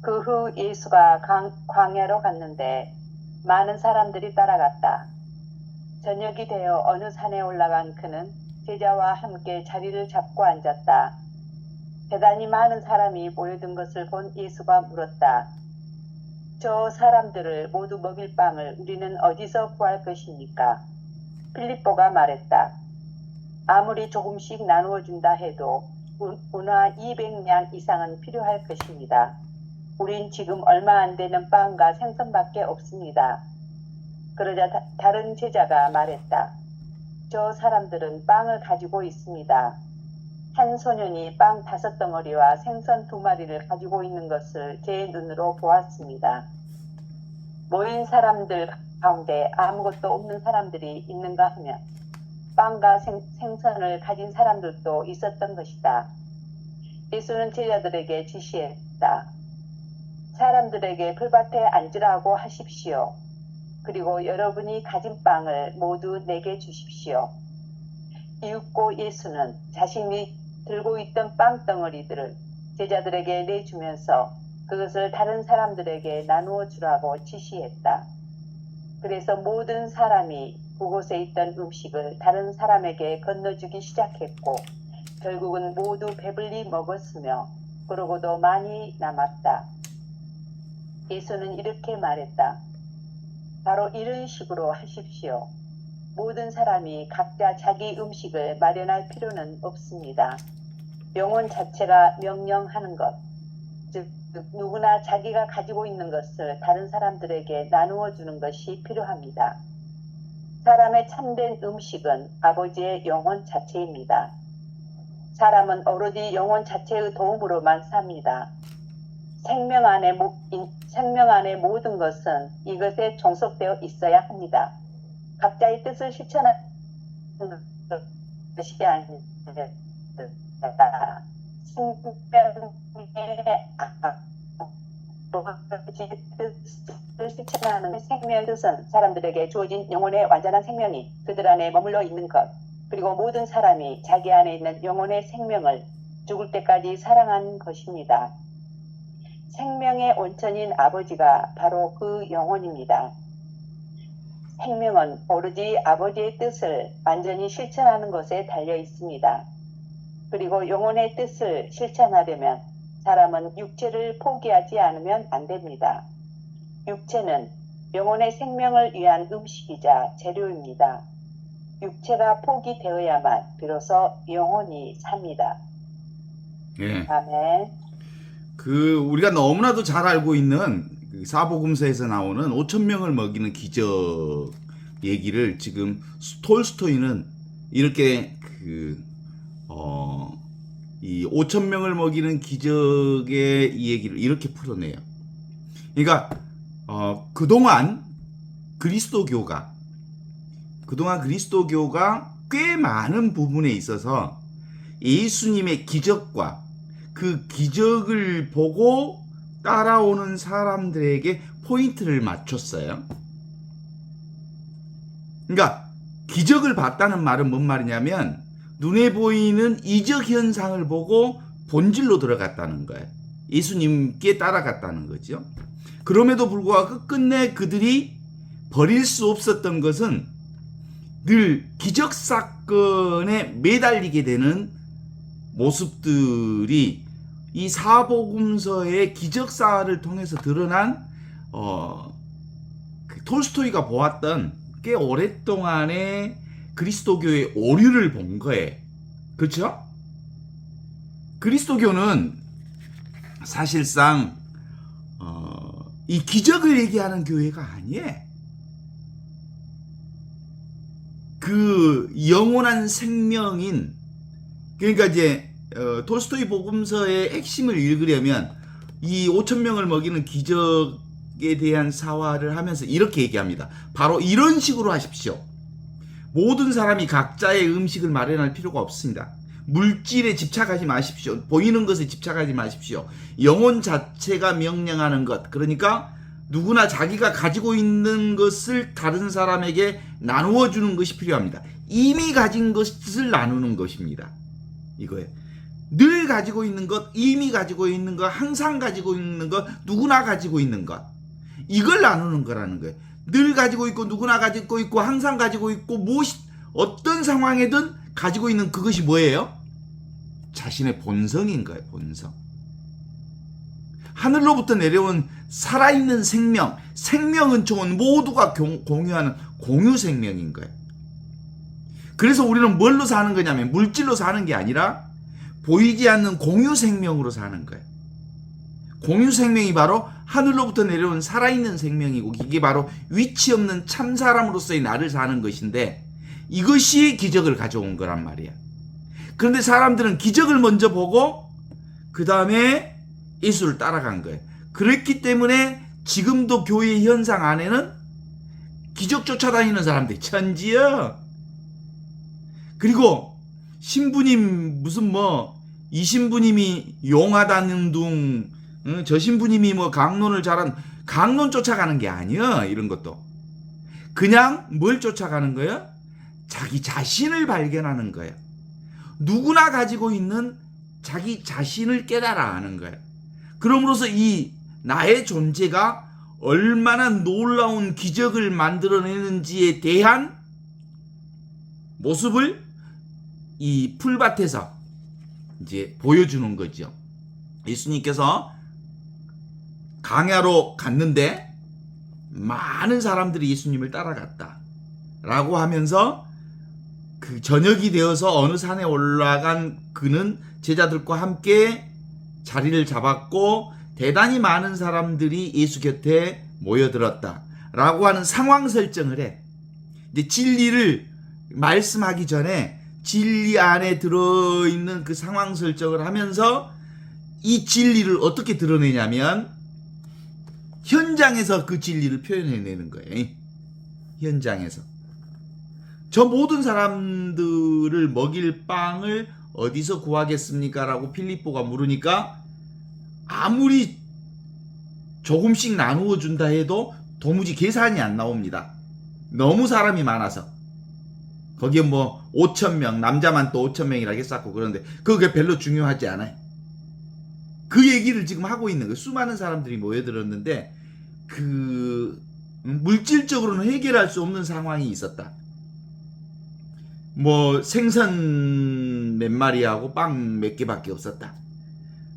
그 후 예수가 광야로 갔는데 많은 사람들이 따라갔다. 저녁이 되어 어느 산에 올라간 그는 제자와 함께 자리를 잡고 앉았다. 대단히 많은 사람이 모여든 것을 본 예수가 물었다. 저 사람들을 모두 먹일 빵을 우리는 어디서 구할 것입니까? 필립보가 말했다. 아무리 조금씩 나누어 준다 해도 운하 200냥 이상은 필요할 것입니다. 우린 지금 얼마 안 되는 빵과 생선밖에 없습니다. 그러자 다른 제자가 말했다. 저 사람들은 빵을 가지고 있습니다. 한 소년이 빵 5덩어리와 생선 2마리를 가지고 있는 것을 제 눈으로 보았습니다. 모인 사람들 가운데 아무것도 없는 사람들이 있는가 하면 빵과 생선을 가진 사람들도 있었던 것이다. 예수는 제자들에게 지시했다. 사람들에게 풀밭에 앉으라고 하십시오. 그리고 여러분이 가진 빵을 모두 내게 주십시오. 이윽고 예수는 자신이 들고 있던 빵덩어리들을 제자들에게 내주면서 그것을 다른 사람들에게 나누어 주라고 지시했다. 그래서 모든 사람이 그곳에 있던 음식을 다른 사람에게 건너주기 시작했고 결국은 모두 배불리 먹었으며 그러고도 많이 남았다. 예수는 이렇게 말했다. 바로 이런 식으로 하십시오. 모든 사람이 각자 자기 음식을 마련할 필요는 없습니다. 영혼 자체가 명령하는 것, 즉 누구나 자기가 가지고 있는 것을 다른 사람들에게 나누어 주는 것이 필요합니다. 사람의 참된 음식은 아버지의 영혼 자체입니다. 사람은 오로지 영혼 자체의 도움으로만 삽니다. 생명 안에 모든 것은 이것에 종속되어 있어야 합니다. 각자의 뜻을 실천하는 것이 아닙니다. 뜻을 실천하는 생명의 뜻은 사람들에게 주어진 영혼의 완전한 생명이 그들 안에 머물러 있는 것, 그리고 모든 사람이 자기 안에 있는 영혼의 생명을 죽을 때까지 사랑하는 것입니다. 생명의 원천인 아버지가 바로 그 영혼입니다. 생명은 오로지 아버지의 뜻을 완전히 실천하는 것에 달려 있습니다. 그리고 영혼의 뜻을 실천하려면 사람은 육체를 포기하지 않으면 안 됩니다. 육체는 영혼의 생명을 위한 음식이자 재료입니다. 육체가 포기되어야만 비로소 영혼이 삽니다. 예. 아멘. 우리가 너무나도 잘 알고 있는 사복음서에서 나오는 5,000명을 먹이는 기적 얘기를 지금 톨스토이는 이렇게 이 5,000명을 먹이는 기적의 이 얘기를 이렇게 풀어내요. 그러니까 그동안 그리스도교가 꽤 많은 부분에 있어서 예수님의 기적과 그 기적을 보고 따라오는 사람들에게 포인트를 맞췄어요. 그러니까 기적을 봤다는 말은 뭔 말이냐면 눈에 보이는 이적 현상을 보고 본질로 들어갔다는 거예요. 예수님께 따라갔다는 거죠. 그럼에도 불구하고 끝내 그들이 버릴 수 없었던 것은 늘 기적 사건에 매달리게 되는 모습들이 이 사복음서의 기적사를 통해서 드러난 톨스토이가 보았던 꽤 오랫동안의 그리스도교의 오류를 본 거예요. 그렇죠? 그리스도교는 사실상 이 기적을 얘기하는 교회가 아니에요. 그 영원한 생명인, 그러니까 이제 톨스토이 복음서의 핵심을 읽으려면 이 5,000명을 먹이는 기적에 대한 사화를 하면서 이렇게 얘기합니다. 바로 이런 식으로 하십시오. 모든 사람이 각자의 음식을 마련할 필요가 없습니다. 물질에 집착하지 마십시오. 보이는 것에 집착하지 마십시오. 영혼 자체가 명령하는 것, 그러니까 누구나 자기가 가지고 있는 것을 다른 사람에게 나누어 주는 것이 필요합니다. 이미 가진 것을 나누는 것입니다. 이거예요. 늘 가지고 있는 것, 이미 가지고 있는 것, 항상 가지고 있는 것, 누구나 가지고 있는 것. 이걸 나누는 거라는 거예요. 늘 가지고 있고 누구나 가지고 있고 항상 가지고 있고 어떤 상황에든 가지고 있는 그것이 뭐예요? 자신의 본성인 거예요. 본성. 하늘로부터 내려온 살아있는 생명, 생명은총은 모두가 공유하는 공유 생명인 거예요. 그래서 우리는 뭘로 사는 거냐면 물질로 사는 게 아니라 보이지 않는 공유 생명으로 사는 거예요. 공유 생명이 바로 하늘로부터 내려온 살아있는 생명이고 이게 바로 위치 없는 참사람으로서의 나를 사는 것인데 이것이 기적을 가져온 거란 말이야. 그런데 사람들은 기적을 먼저 보고 그 다음에 예수를 따라간 거예요. 그렇기 때문에 지금도 교회 현상 안에는 기적 쫓아다니는 사람들이 천지야. 그리고 신부님 무슨 이 신부님이 용하다는 둥, 저 신부님이 강론을 잘한 강론 쫓아가는 게 아니야. 이런 것도 그냥 뭘 쫓아가는 거야? 자기 자신을 발견하는 거야. 누구나 가지고 있는 자기 자신을 깨달아 아는 거야. 그럼으로써 이 나의 존재가 얼마나 놀라운 기적을 만들어내는지에 대한 모습을 이 풀밭에서 이제 보여주는 거죠. 예수님께서 강야로 갔는데 많은 사람들이 예수님을 따라갔다 라고 하면서 그 저녁이 되어서 어느 산에 올라간 그는 제자들과 함께 자리를 잡았고 대단히 많은 사람들이 예수 곁에 모여들었다 라고 하는 상황 설정을 해. 이제 진리를 말씀하기 전에 진리 안에 들어있는 그 상황 설정을 하면서 이 진리를 어떻게 드러내냐면 현장에서 그 진리를 표현해내는 거예요. 현장에서. 저 모든 사람들을 먹일 빵을 어디서 구하겠습니까? 라고 필립보가 물으니까 아무리 조금씩 나누어 준다 해도 도무지 계산이 안 나옵니다. 너무 사람이 많아서. 거기에 5,000명, 남자만 또 5,000명이라고 했었고 그런데 그게 별로 중요하지 않아요. 그 얘기를 지금 하고 있는 거예요. 수많은 사람들이 모여들었는데 물질적으로는 해결할 수 없는 상황이 있었다. 생선 몇 마리하고 빵 몇 개밖에 없었다.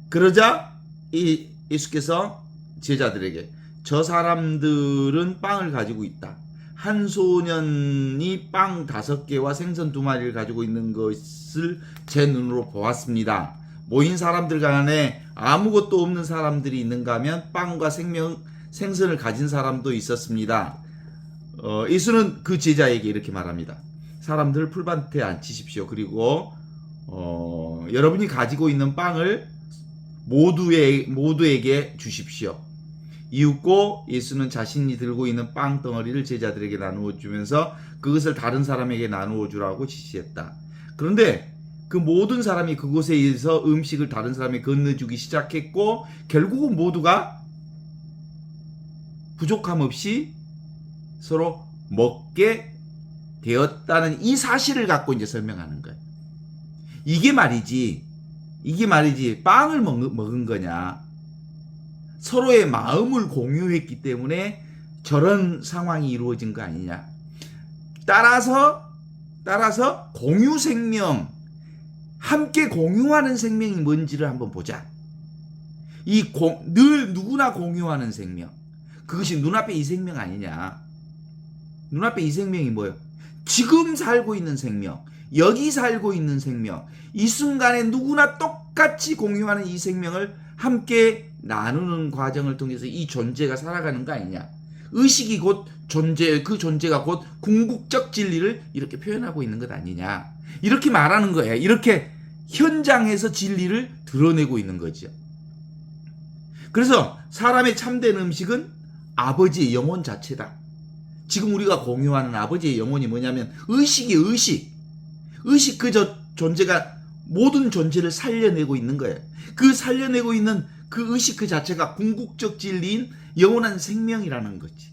그러자 이 예수께서 제자들에게 저 사람들은 빵을 가지고 있다. 한 소년이 빵 5개와 생선 2마리를 가지고 있는 것을 제 눈으로 보았습니다. 모인 사람들 간에 아무것도 없는 사람들이 있는가 하면 빵과 생선을 가진 사람도 있었습니다. 예수는 그 제자에게 이렇게 말합니다. 사람들 풀밭에 앉히십시오. 그리고 여러분이 가지고 있는 빵을 모두에게 주십시오. 이윽고 예수는 자신이 들고 있는 빵 덩어리를 제자들에게 나누어 주면서 그것을 다른 사람에게 나누어 주라고 지시했다. 그런데 그 모든 사람이 그곳에서 음식을 다른 사람에게 건네주기 시작했고 결국은 모두가 부족함 없이 서로 먹게 되었다는 이 사실을 갖고 이제 설명하는 거예요. 이게 말이지 빵을 먹은 거냐? 서로의 마음을 공유했기 때문에 저런 상황이 이루어진 거 아니냐? 따라서 공유 생명, 함께 공유하는 생명이 뭔지를 한번 보자. 늘 누구나 공유하는 생명, 그것이 눈앞에 이 생명 아니냐? 눈앞에 이 생명이 뭐예요? 지금 살고 있는 생명, 여기 살고 있는 생명, 이 순간에 누구나 똑같이 공유하는 이 생명을 함께 나누는 과정을 통해서 이 존재가 살아가는 거 아니냐? 의식이 곧 존재, 그 존재가 곧 궁극적 진리를 이렇게 표현하고 있는 것 아니냐? 이렇게 말하는 거예요. 이렇게 현장에서 진리를 드러내고 있는 거죠. 그래서 사람의 참된 음식은 아버지의 영혼 자체다. 지금 우리가 공유하는 아버지의 영혼이 뭐냐면 의식이에요. 의식 그저 존재가 모든 존재를 살려내고 있는 거예요. 그 살려내고 있는 그 의식 그 자체가 궁극적 진리인 영원한 생명이라는 거지.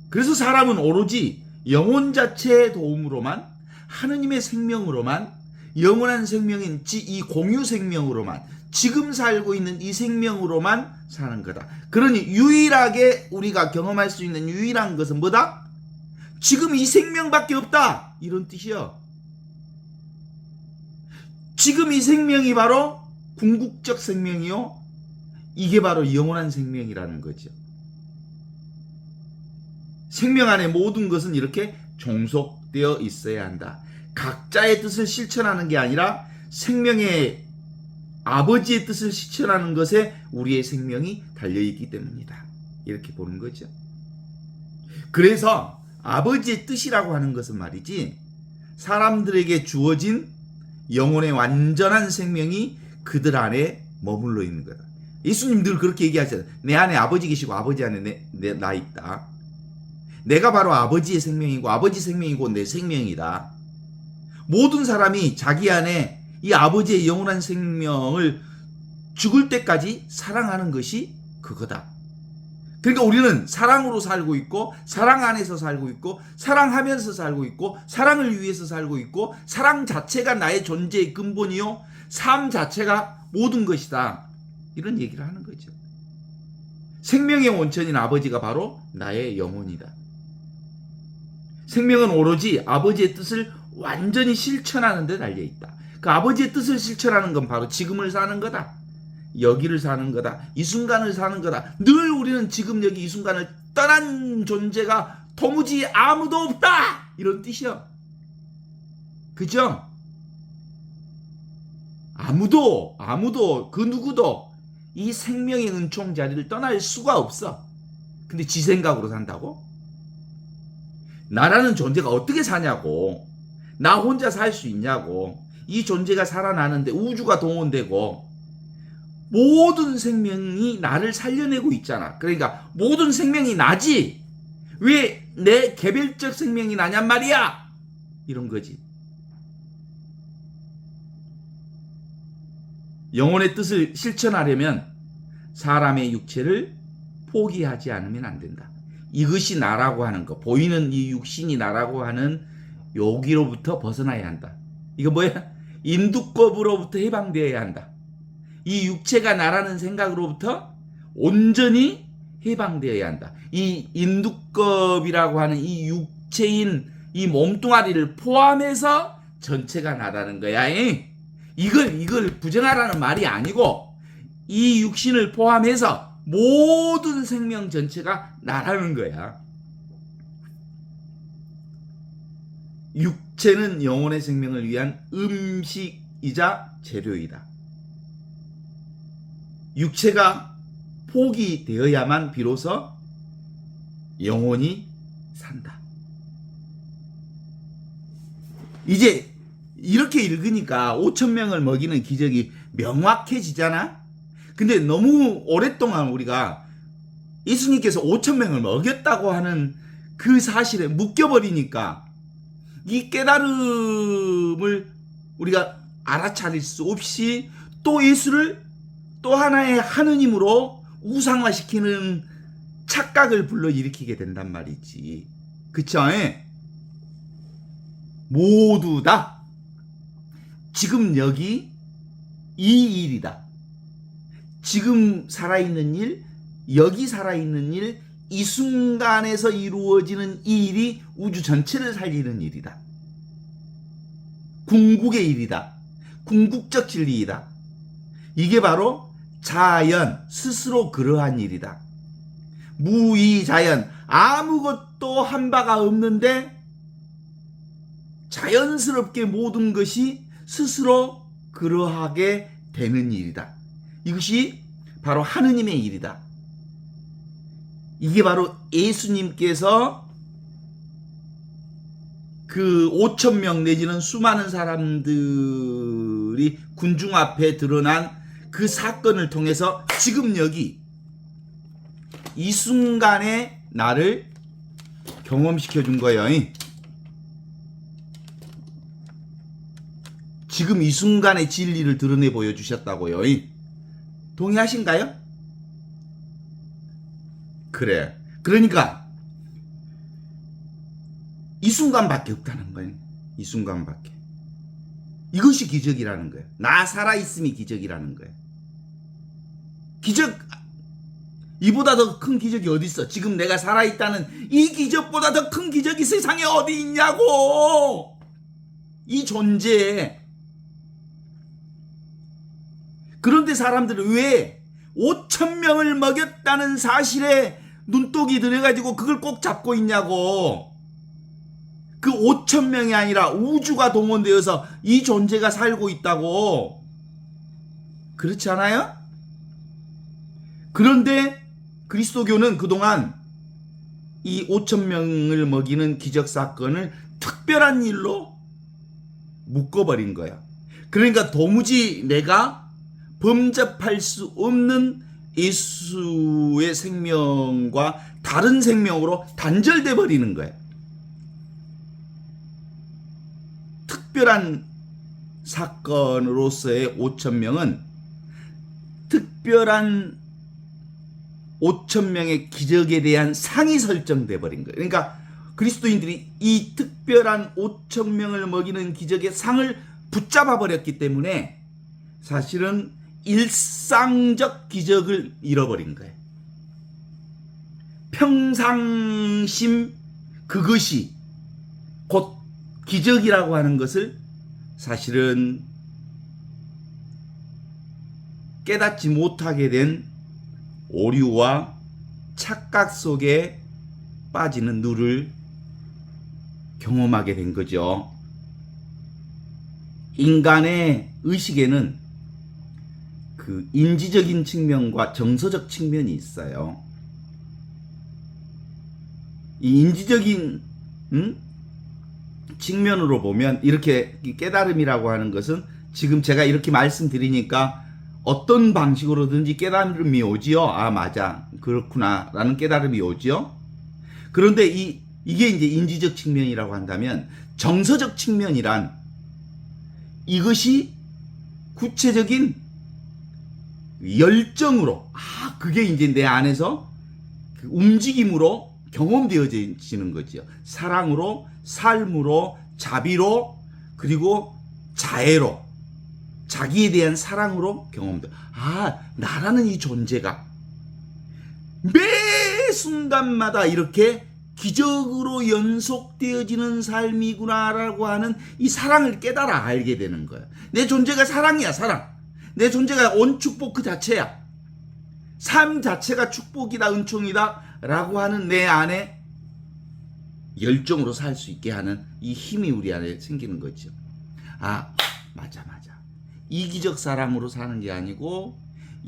그래서 사람은 오로지 영혼 자체의 도움으로만 하느님의 생명으로만, 영원한 생명인 이 공유 생명으로만, 지금 살고 있는 이 생명으로만 사는 거다. 그러니 유일하게 우리가 경험할 수 있는 유일한 것은 뭐다? 지금 이 생명밖에 없다, 이런 뜻이요. 지금 이 생명이 바로 궁극적 생명이요, 이게 바로 영원한 생명이라는 거죠. 생명 안에 모든 것은 이렇게 종속되어 있어야 한다. 각자의 뜻을 실천하는 게 아니라 생명의 아버지의 뜻을 실천하는 것에 우리의 생명이 달려있기 때문이다, 이렇게 보는 거죠. 그래서 아버지의 뜻이라고 하는 것은 말이지, 사람들에게 주어진 영혼의 완전한 생명이 그들 안에 머물러 있는 거다. 예수님 늘 그렇게 얘기하잖아요. 내 안에 아버지 계시고 아버지 안에 나 있다. 내가 바로 아버지의 생명이고 아버지 생명이 곧 내 생명이다. 모든 사람이 자기 안에 이 아버지의 영원한 생명을 죽을 때까지 사랑하는 것이 그거다. 그러니까 우리는 사랑으로 살고 있고, 사랑 안에서 살고 있고, 사랑하면서 살고 있고, 사랑을 위해서 살고 있고, 사랑 자체가 나의 존재의 근본이요, 삶 자체가 모든 것이다, 이런 얘기를 하는 거죠. 생명의 원천인 아버지가 바로 나의 영혼이다. 생명은 오로지 아버지의 뜻을 완전히 실천하는 데 달려있다. 그 아버지의 뜻을 실천하는 건 바로 지금을 사는 거다. 여기를 사는 거다. 이 순간을 사는 거다. 늘 우리는 지금 여기 이 순간을 떠난 존재가 도무지 아무도 없다, 이런 뜻이요. 그죠? 아무도 그 누구도 이 생명의 은총 자리를 떠날 수가 없어. 근데 지 생각으로 산다고? 나라는 존재가 어떻게 사냐고, 나 혼자 살 수 있냐고, 이 존재가 살아나는데 우주가 동원되고 모든 생명이 나를 살려내고 있잖아. 그러니까 모든 생명이 나지, 왜 내 개별적 생명이 나냔 말이야, 이런 거지. 영혼의 뜻을 실천하려면 사람의 육체를 포기하지 않으면 안 된다. 이것이 나라고 하는 거, 보이는 이 육신이 나라고 하는 여기로부터 벗어나야 한다. 이거 뭐야? 인두껍으로부터 해방되어야 한다. 이 육체가 나라는 생각으로부터 온전히 해방되어야 한다. 이 인두껍이라고 하는 이 육체인 이 몸뚱아리를 포함해서 전체가 나라는 거야. 이걸 부정하라는 말이 아니고, 이 육신을 포함해서 모든 생명 전체가 나라는 거야. 육체는 영혼의 생명을 위한 음식이자 재료이다. 육체가 포기되어야만 비로소 영혼이 산다. 이제 이렇게 읽으니까 5,000명을 먹이는 기적이 명확해지잖아. 근데 너무 오랫동안 우리가 예수님께서 5,000명을 먹였다고 하는 그 사실에 묶여버리니까 이 깨달음을 우리가 알아차릴 수 없이 또 예수를 또 하나의 하느님으로 우상화시키는 착각을 불러일으키게 된단 말이지. 그쵸? 모두 다 지금 여기 이 일이다. 지금 살아있는 일, 여기 살아있는 일, 이 순간에서 이루어지는 이 일이 우주 전체를 살리는 일이다. 궁극의 일이다. 궁극적 진리이다. 이게 바로 자연 스스로 그러한 일이다. 무의자연, 아무것도 한 바가 없는데 자연스럽게 모든 것이 스스로 그러하게 되는 일이다. 이것이 바로 하느님의 일이다. 이게 바로 예수님께서 그 5,000명 내지는 수많은 사람들이 군중 앞에 드러난 그 사건을 통해서 지금 여기 이 순간에 나를 경험시켜 준 거예요. 지금 이 순간의 진리를 드러내 보여주셨다고요. 동의하신가요? 그래. 그러니까 이 순간밖에 없다는 거예요. 이 순간밖에. 이것이 기적이라는 거예요. 나 살아있음이 기적이라는 거예요. 기적, 이보다 더 큰 기적이 어디 있어? 지금 내가 살아있다는 이 기적보다 더 큰 기적이 세상에 어디 있냐고! 이 존재에. 그런데 사람들은 왜 5,000명을 먹였다는 사실에 눈독이 들어가지고 그걸 꼭 잡고 있냐고. 그 5,000명이 아니라 우주가 동원되어서 이 존재가 살고 있다고. 그렇지 않아요? 그런데 그리스도교는 그동안 이 5,000명을 먹이는 기적 사건을 특별한 일로 묶어버린 거야. 그러니까 도무지 내가 범접할 수 없는 예수의 생명과 다른 생명으로 단절돼 버리는 거야. 특별한 사건으로서의 5,000명은 특별한 5,000명의 기적에 대한 상이 설정돼 버린 거예요. 그러니까 그리스도인들이 이 특별한 5,000명을 먹이는 기적의 상을 붙잡아 버렸기 때문에 사실은 일상적 기적을 잃어버린 거예요. 평상심, 그것이 곧 기적이라고 하는 것을 사실은 깨닫지 못하게 된 오류와 착각 속에 빠지는 누를 경험하게 된 거죠. 인간의 의식에는 그 인지적인 측면과 정서적 측면이 있어요. 이 인지적인 측면으로 보면 이렇게 깨달음이라고 하는 것은 지금 제가 이렇게 말씀드리니까 어떤 방식으로든지 깨달음이 오지요. 아, 맞아. 그렇구나. 라는 깨달음이 오지요. 그런데 이게 이제 인지적 측면이라고 한다면 정서적 측면이란 이것이 구체적인 열정으로, 그게 이제 내 안에서 그 움직임으로 경험되어지는 거죠. 사랑으로, 삶으로, 자비로, 그리고 자애로, 자기에 대한 사랑으로 경험돼. 나라는 이 존재가 매 순간마다 이렇게 기적으로 연속되어지는 삶이구나라고 하는 이 사랑을 깨달아 알게 되는 거예요. 내 존재가 사랑이야, 사랑. 내 존재가 온 축복 그 자체야. 삶 자체가 축복이다, 은총이다 라고 하는 내 안에 열정으로 살 수 있게 하는 이 힘이 우리 안에 생기는 거죠. 맞아. 이기적 사랑으로 사는 게 아니고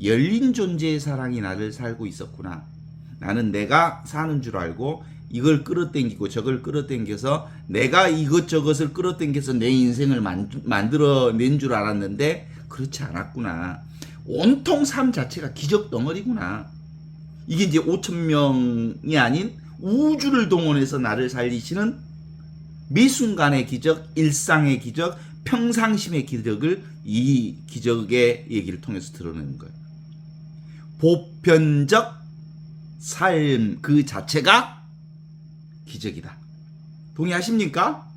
열린 존재의 사랑이 나를 살고 있었구나. 나는 내가 사는 줄 알고 이걸 끌어당기고 저걸 끌어당겨서 내가 이것저것을 끌어당겨서 내 인생을 만들어낸 줄 알았는데 그렇지 않았구나. 온통 삶 자체가 기적 덩어리구나. 이게 이제 5,000명이 아닌 우주를 동원해서 나를 살리시는 매 순간의 기적, 일상의 기적, 평상심의 기적을 이 기적의 얘기를 통해서 드러내는 거예요. 보편적 삶 그 자체가 기적이다. 동의하십니까?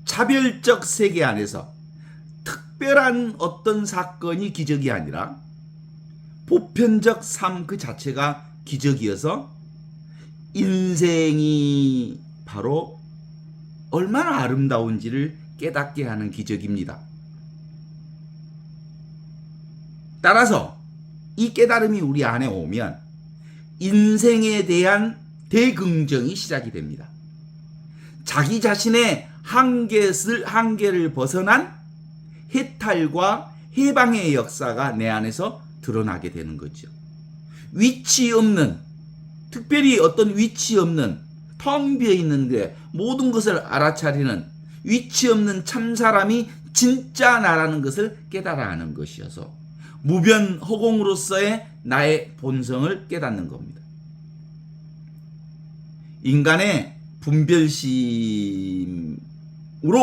차별적 세계 안에서 특별한 어떤 사건이 기적이 아니라 보편적 삶 그 자체가 기적이어서 인생이 바로 얼마나 아름다운지를 깨닫게 하는 기적입니다. 따라서 이 깨달음이 우리 안에 오면 인생에 대한 대긍정이 시작이 됩니다. 자기 자신의 한계를 벗어난 해탈과 해방의 역사가 내 안에서 드러나게 되는 거죠. 위치 없는, 특별히 어떤 위치 없는, 텅 비어 있는데 모든 것을 알아차리는 위치 없는 참사람이 진짜 나라는 것을 깨달아 하는 것이어서 무변 허공으로서의 나의 본성을 깨닫는 겁니다. 인간의 분별심으로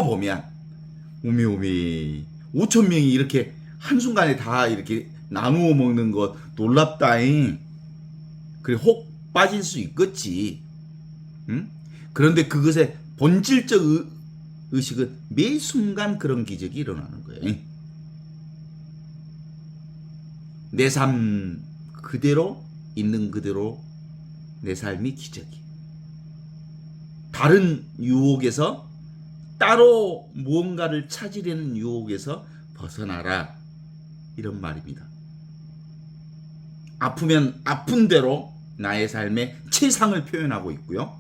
보면 우미 5,000명이 이렇게 한순간에 다 이렇게 나누어 먹는 것 놀랍다잉. 그래 혹 빠질 수 있겠지. 그런데 그것의 본질적 의식은 매 순간 그런 기적이 일어나는 거예요. 내 삶 그대로 있는 그대로 내 삶이 기적이. 다른 유혹에서 따로 무언가를 찾으려는 유혹에서 벗어나라. 이런 말입니다. 아프면 아픈 대로 나의 삶의 최상을 표현하고 있고요.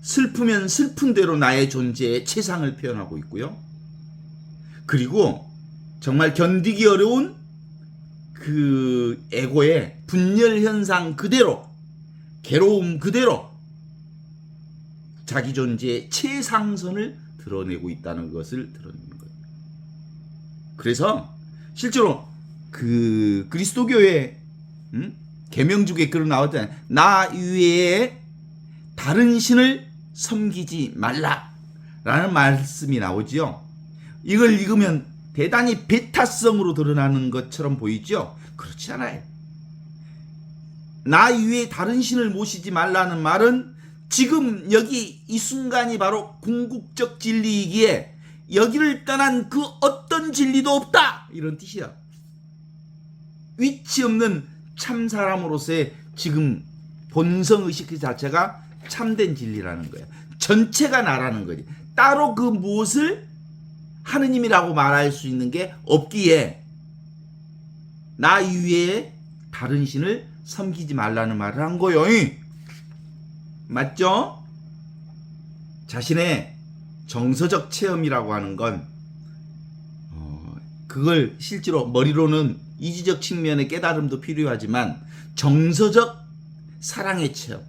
슬프면 슬픈 대로 나의 존재의 최상을 표현하고 있고요. 그리고 정말 견디기 어려운 그 에고의 분열 현상 그대로, 괴로움 그대로 자기 존재의 최상선을 드러내고 있다는 것을 드러내는 거예요. 그래서 실제로 그 그리스도교의 계명주에 그런 나왔잖아요. 나 이외에 다른 신을 섬기지 말라라는 말씀이 나오지요. 이걸 읽으면 대단히 배타성으로 드러나는 것처럼 보이죠? 그렇지 않아요. 나 이외에 다른 신을 모시지 말라는 말은 지금 여기 이 순간이 바로 궁극적 진리이기에 여기를 떠난 그 어떤 진리도 없다, 이런 뜻이야. 위치 없는 참 사람으로서의 지금 본성의식 그 자체가 참된 진리라는 거야. 전체가 나라는 거지. 따로 그 무엇을 하느님이라고 말할 수 있는 게 없기에 나 이외에 다른 신을 섬기지 말라는 말을 한 거요. 맞죠? 자신의 정서적 체험이라고 하는 건 그걸 실제로 머리로는 이지적 측면의 깨달음도 필요하지만 정서적 사랑의 체험,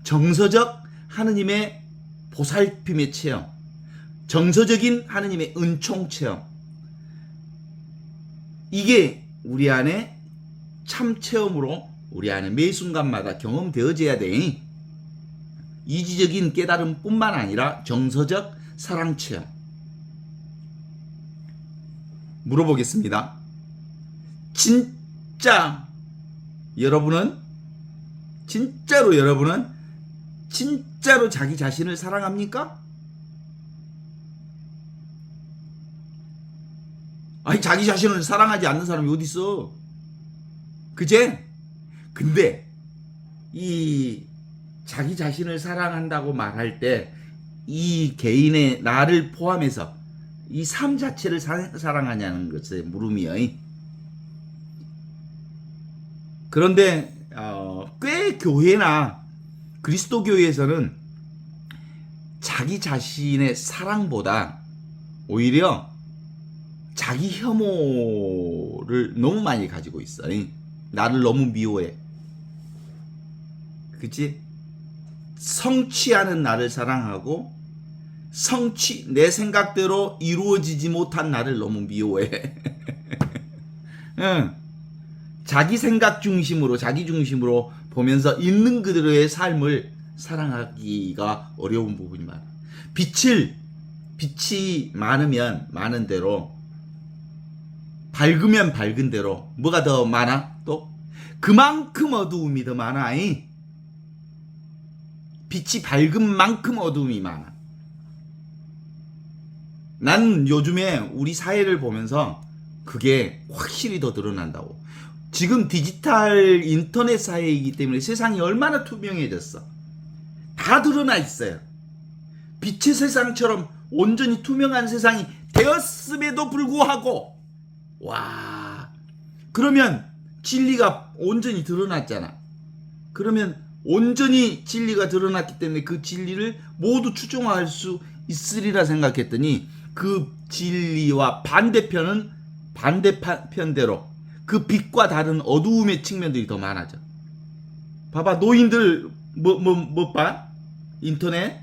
정서적 하느님의 보살핌의 체험, 정서적인 하느님의 은총 체험, 이게 우리 안에 참 체험으로 우리 안에 매 순간마다 경험되어져야 돼. 이지적인 깨달음뿐만 아니라 정서적 사랑 체험. 물어보겠습니다. 진짜로 여러분은 진짜로 자기 자신을 사랑합니까? 아니, 자기 자신을 사랑하지 않는 사람이 어디 있어? 그제? 근데 이 자기 자신을 사랑한다고 말할 때 이 개인의 나를 포함해서 이 삶 자체를 사랑하냐는 것의 물음이요. 그런데 꽤 교회나 그리스도 교회에서는 자기 자신의 사랑보다 오히려 자기 혐오를 너무 많이 가지고 있어. 나를 너무 미워해. 그치? 성취하는 나를 사랑하고 내 생각대로 이루어지지 못한 나를 너무 미워해. 응. 자기 생각 중심으로, 자기 중심으로 보면서 있는 그대로의 삶을 사랑하기가 어려운 부분이 많아. 빛이 많으면 많은 대로, 밝으면 밝은 대로 뭐가 더 많아? 또 그만큼 어두움이 더 많아. 빛이 밝은 만큼 어두움이 많아. 난 요즘에 우리 사회를 보면서 그게 확실히 더 드러난다고. 지금 디지털 인터넷 사회이기 때문에 세상이 얼마나 투명해졌어. 다 드러나 있어요. 빛의 세상처럼 온전히 투명한 세상이 되었음에도 불구하고, 와, 그러면 진리가 온전히 드러났잖아. 그러면 온전히 진리가 드러났기 때문에 그 진리를 모두 추종할 수 있으리라 생각했더니 그 진리와 반대편은 반대편대로 그 빛과 다른 어두움의 측면들이 더 많아져. 봐봐, 노인들 뭐 봐? 인터넷,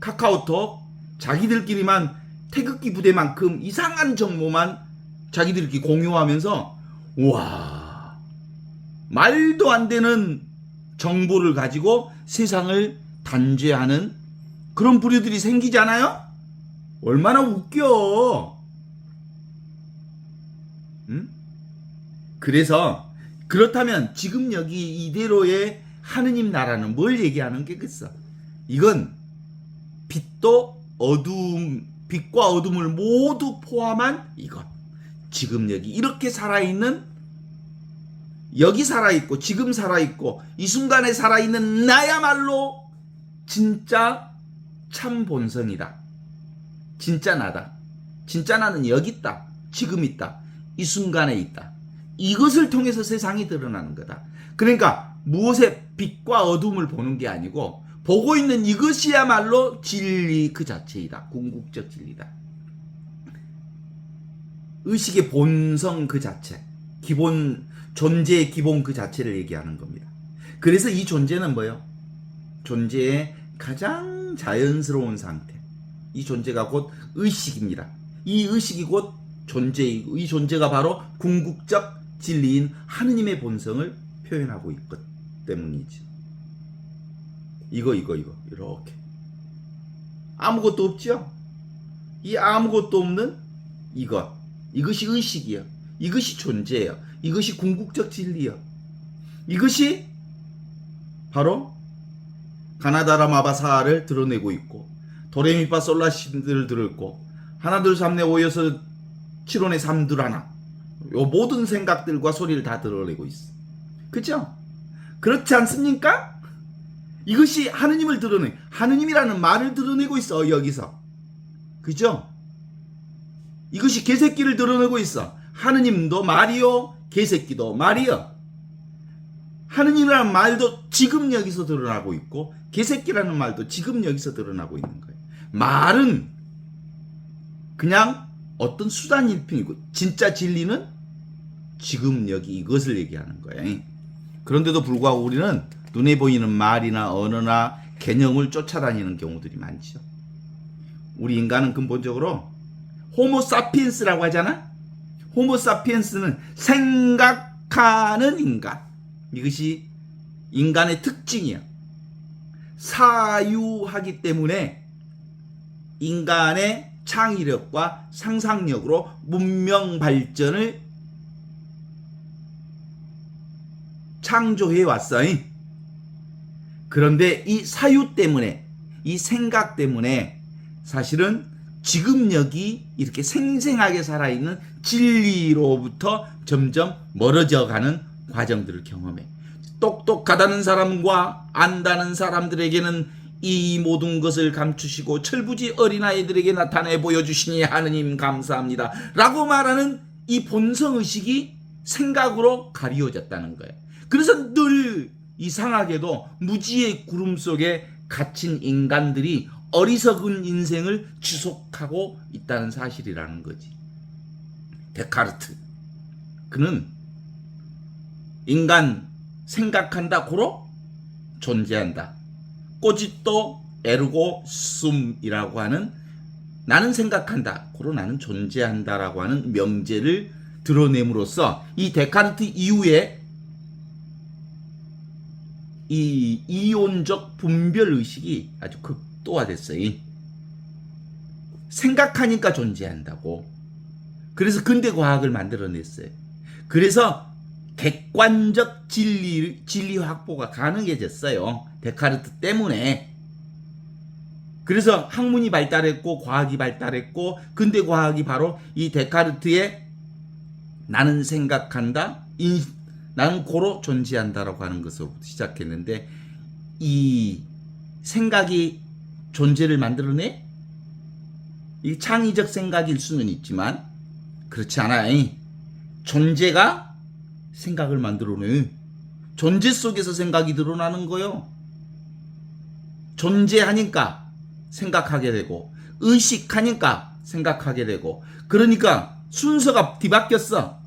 카카오톡, 자기들끼리만 태극기 부대만큼 이상한 정보만 자기들끼리 공유하면서, 우와, 말도 안 되는 정보를 가지고 세상을 단죄하는 그런 부류들이 생기잖아요? 얼마나 웃겨. 응? 그래서 그렇다면 지금 여기 이대로의 하느님 나라는 뭘 얘기하는 게겠어? 이건 빛도 어둠, 빛과 어둠을 모두 포함한 이것. 지금 여기 이렇게 살아있는, 여기 살아있고 지금 살아있고 이 순간에 살아있는 나야말로 진짜 참 본성이다. 진짜 나다. 진짜 나는 여기 있다. 지금 있다. 이 순간에 있다. 이것을 통해서 세상이 드러나는 거다. 그러니까 무엇의 빛과 어둠을 보는 게 아니고 보고 있는 이것이야말로 진리 그 자체이다. 궁극적 진리다. 의식의 본성 그 자체, 기본, 존재의 기본 그 자체를 얘기하는 겁니다. 그래서 이 존재는 뭐예요? 존재의 가장 자연스러운 상태. 이 존재가 곧 의식입니다. 이 의식이 곧 존재이고, 이 존재가 바로 궁극적 진리인 하느님의 본성을 표현하고 있기 때문이지. 이거 이렇게 아무것도 없죠. 이 아무것도 없는 이것이 의식이요. 이것이 존재예요. 이것이 궁극적 진리요. 이것이 바로 가나다라 마바사를 드러내고 있고, 도레미파 솔라시를 들었고, 하나 둘 삼 넷 오여서 7원의 3 둘 하나, 요 모든 생각들과 소리를 다 드러내고 있어. 그죠? 그렇지 않습니까? 이것이 하느님을 드러내, 하느님이라는 말을 드러내고 있어. 여기서. 그죠? 이것이 개새끼를 드러내고 있어. 하느님도 말이요, 개새끼도 말이요. 하느님이라는 말도 지금 여기서 드러나고 있고, 개새끼라는 말도 지금 여기서 드러나고 있는 거예요. 말은 그냥 어떤 수단일 뿐이고, 진짜 진리는 지금 여기 이것을 얘기하는 거예요. 그런데도 불구하고 우리는 눈에 보이는 말이나 언어나 개념을 쫓아다니는 경우들이 많죠. 우리 인간은 근본적으로 호모사피엔스라고 하잖아. 호모사피엔스는 생각하는 인간. 이것이 인간의 특징이야. 사유하기 때문에 인간의 창의력과 상상력으로 문명 발전을 창조해 왔어요. 그런데 이 사유 때문에, 이 생각 때문에 사실은 지금 여기 이렇게 생생하게 살아있는 진리로부터 점점 멀어져 가는 과정들을 경험해. 똑똑하다는 사람과 안다는 사람들에게는 이 모든 것을 감추시고 철부지 어린아이들에게 나타내 보여주시니 하느님 감사합니다 라고 말하는 이 본성의식이 생각으로 가리워졌다는 거예요. 그래서 늘 이상하게도 무지의 구름 속에 갇힌 인간들이 어리석은 인생을 지속하고 있다는 사실이라는 거지. 데카르트, 그는 인간 생각한다 고로 존재한다. 꼬지또 에르고 숨이라고 하는 나는 생각한다 고로 나는 존재한다라고 하는 명제를 드러냄으로써 이 데카르트 이후에 이 이론적 분별의식이 아주 극도화됐어요. 생각하니까 존재한다고. 그래서 근대과학을 만들어냈어요. 그래서 객관적 진리 확보가 가능해졌어요. 데카르트 때문에. 그래서 학문이 발달했고 과학이 발달했고 근대과학이 바로 이 데카르트의 나는 생각한다, 나는 고로 존재한다라고 하는 것으로부터 시작했는데, 이 생각이 존재를 만들어내? 이 창의적 생각일 수는 있지만 그렇지 않아요. 존재가 생각을 만들어내. 존재 속에서 생각이 드러나는 거요. 존재하니까 생각하게 되고, 의식하니까 생각하게 되고, 그러니까 순서가 뒤바뀌었어.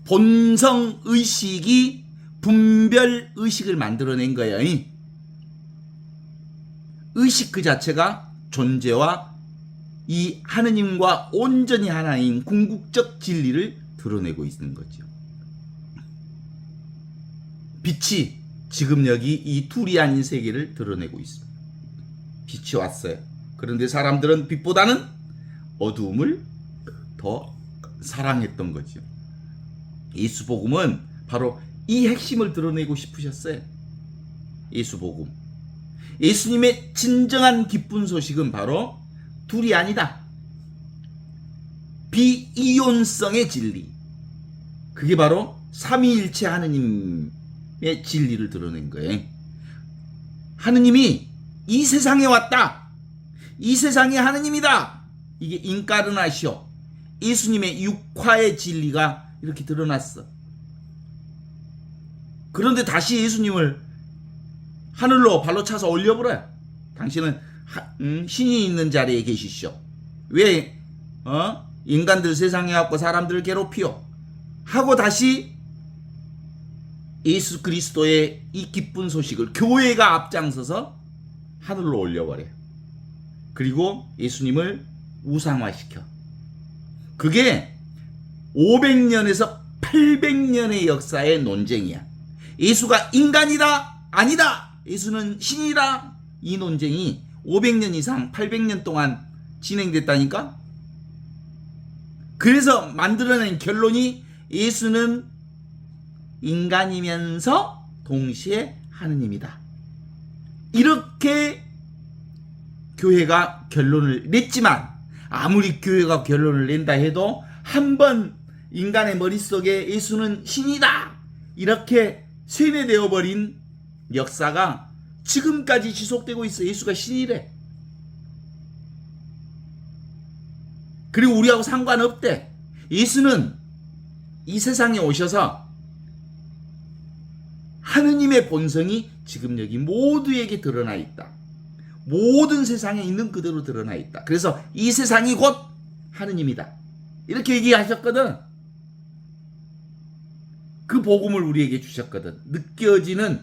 본성 의식이 분별 의식을 만들어낸 거예요. 의식 그 자체가 존재와 이 하느님과 온전히 하나인 궁극적 진리를 드러내고 있는 거죠. 빛이 지금 여기 이 둘이 아닌 세계를 드러내고 있습니다. 빛이 왔어요. 그런데 사람들은 빛보다는 어두움을 더 사랑했던 거죠. 예수복음은 바로 이 핵심을 드러내고 싶으셨어요. 예수복음. 예수님의 진정한 기쁜 소식은 바로 둘이 아니다. 비이혼성의 진리. 그게 바로 삼위일체 하느님의 진리를 드러낸 거예요. 하느님이 이 세상에 왔다. 이 세상이 하느님이다. 이게 인카르나시오. 예수님의 육화의 진리가 이렇게 드러났어. 그런데 다시 예수님을 하늘로 발로 차서 올려버려요. 당신은 신이 있는 자리에 계시시오. 왜 인간들 세상에 왔고 사람들을 괴롭히오? 하고 다시 예수 그리스도의 이 기쁜 소식을 교회가 앞장서서 하늘로 올려버려요. 그리고 예수님을 우상화시켜. 그게 500년에서 800년의 역사의 논쟁이야. 예수가 인간이다? 아니다. 예수는 신이다. 이 논쟁이 500년 이상 800년 동안 진행됐다니까. 그래서 만들어낸 결론이 예수는 인간이면서 동시에 하느님이다. 이렇게 교회가 결론을 냈지만, 아무리 교회가 결론을 낸다 해도 한번 인간의 머릿속에 예수는 신이다 이렇게 세뇌되어 버린 역사가 지금까지 지속되고 있어. 예수가 신이래. 그리고 우리하고 상관없대. 예수는 이 세상에 오셔서 하느님의 본성이 지금 여기 모두에게 드러나 있다. 모든 세상에 있는 그대로 드러나 있다. 그래서 이 세상이 곧 하느님이다. 이렇게 얘기하셨거든. 그 복음을 우리에게 주셨거든. 느껴지는,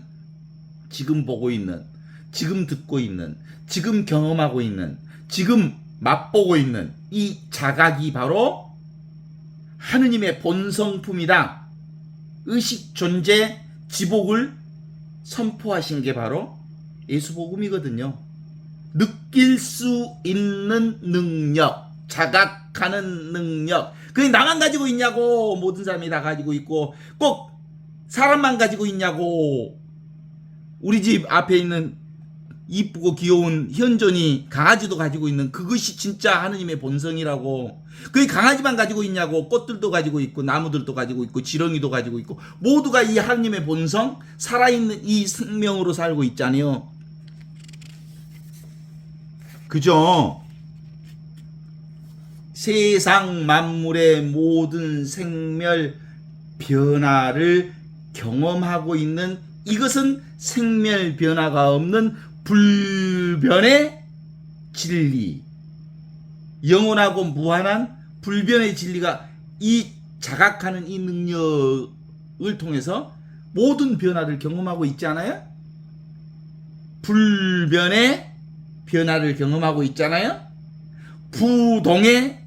지금 보고 있는, 지금 듣고 있는, 지금 경험하고 있는, 지금 맛보고 있는 이 자각이 바로 하느님의 본성품이다. 의식, 존재, 지복을 선포하신 게 바로 예수복음이거든요. 느낄 수 있는 능력, 자각하는 능력. 그게 나만 가지고 있냐고. 모든 사람이 다 가지고 있고 꼭 사람만 가지고 있냐고. 우리 집 앞에 있는 이쁘고 귀여운 현존이 강아지도 가지고 있는 그것이 진짜 하느님의 본성이라고. 그게 강아지만 가지고 있냐고. 꽃들도 가지고 있고 나무들도 가지고 있고 지렁이도 가지고 있고 모두가 이 하느님의 본성, 살아있는 이 생명으로 살고 있잖아요. 그죠? 세상 만물의 모든 생멸 변화를 경험하고 있는 이것은 생멸 변화가 없는 불변의 진리, 영원하고 무한한 불변의 진리가 이 자각하는 이 능력을 통해서 모든 변화를 경험하고 있잖아요. 불변의 변화를 경험하고 있잖아요. 부동의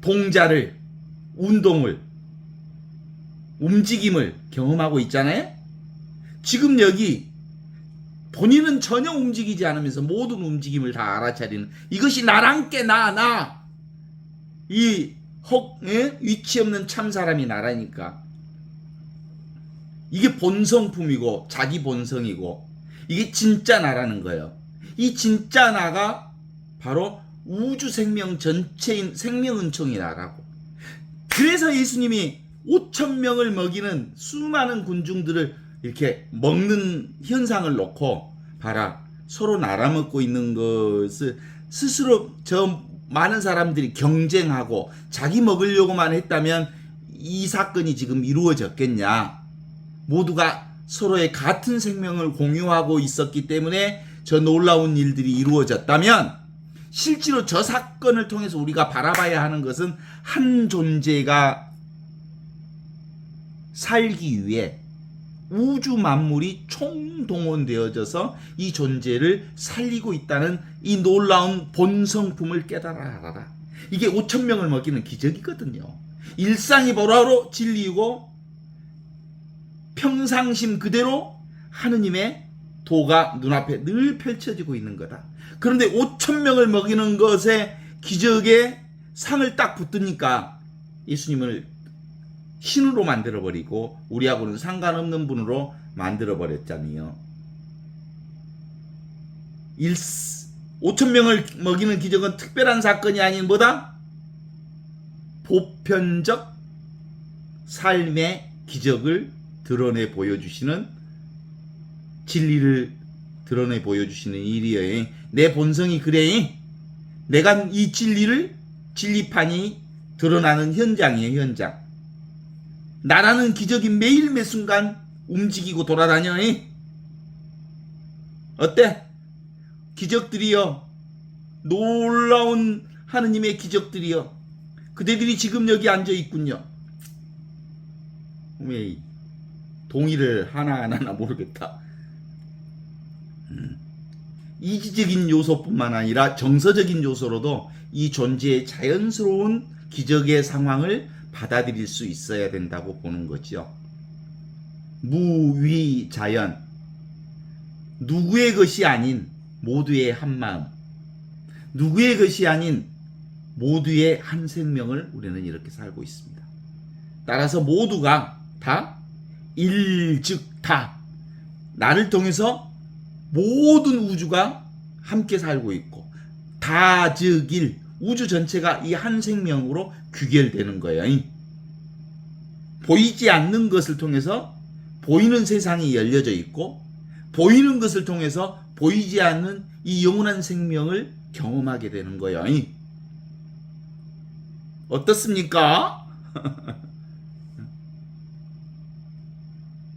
동자를, 운동을, 움직임을 경험하고 있잖아요. 지금 여기 본인은 전혀 움직이지 않으면서 모든 움직임을 다 알아차리는 이것이 나랑 께 이 위치 없는 참 사람이 나라니까. 이게 본성품이고 자기 본성이고 이게 진짜 나라는 거예요. 이 진짜 나가 바로 우주 생명 전체인 생명은총이 나라고. 그래서 예수님이 5,000명을 먹이는 수많은 군중들을 이렇게 먹는 현상을 놓고 봐라. 서로 나눠먹고 있는 것을 스스로 저 많은 사람들이 경쟁하고 자기 먹으려고만 했다면 이 사건이 지금 이루어졌겠냐. 모두가 서로의 같은 생명을 공유하고 있었기 때문에 저 놀라운 일들이 이루어졌다면 실제로 저 사건을 통해서 우리가 바라봐야 하는 것은 한 존재가 살기 위해 우주 만물이 총동원되어져서 이 존재를 살리고 있다는 이 놀라운 본성품을 깨달아 알아라. 이게 5,000명을 먹이는 기적이거든요. 일상이 바로 진리이고 평상심 그대로 하느님의 도가 눈앞에 늘 펼쳐지고 있는 거다. 그런데 5,000명을 먹이는 것에 기적의 상을 딱 붙으니까 예수님을 신으로 만들어버리고 우리하고는 상관없는 분으로 만들어버렸잖아요. 5,000명을 먹이는 기적은 특별한 사건이 아닌 뭐다? 보편적 삶의 기적을 드러내 보여주시는, 진리를 드러내 보여주시는 일이에요. 내 본성이 그래. 내가 이 진리판이 드러나는 현장이에요. 현장. 나라는 기적이 매일 매 순간 움직이고 돌아다녀. 어때? 기적들이여, 놀라운 하느님의 기적들이여, 그대들이 지금 여기 앉아 있군요. 왜 동의를 하나하나 모르겠다. 이지적인 요소뿐만 아니라 정서적인 요소로도 이 존재의 자연스러운 기적의 상황을 받아들일 수 있어야 된다고 보는 거죠. 무위자연, 누구의 것이 아닌 모두의 한마음, 누구의 것이 아닌 모두의 한 생명을 우리는 이렇게 살고 있습니다. 따라서 모두가 다 일즉다, 나를 통해서 모든 우주가 함께 살고 있고, 다즉일, 우주 전체가 이 한 생명으로 귀결되는 거예요. 보이지 않는 것을 통해서 보이는 세상이 열려져 있고, 보이는 것을 통해서 보이지 않는 이 영원한 생명을 경험하게 되는 거예요. 어떻습니까?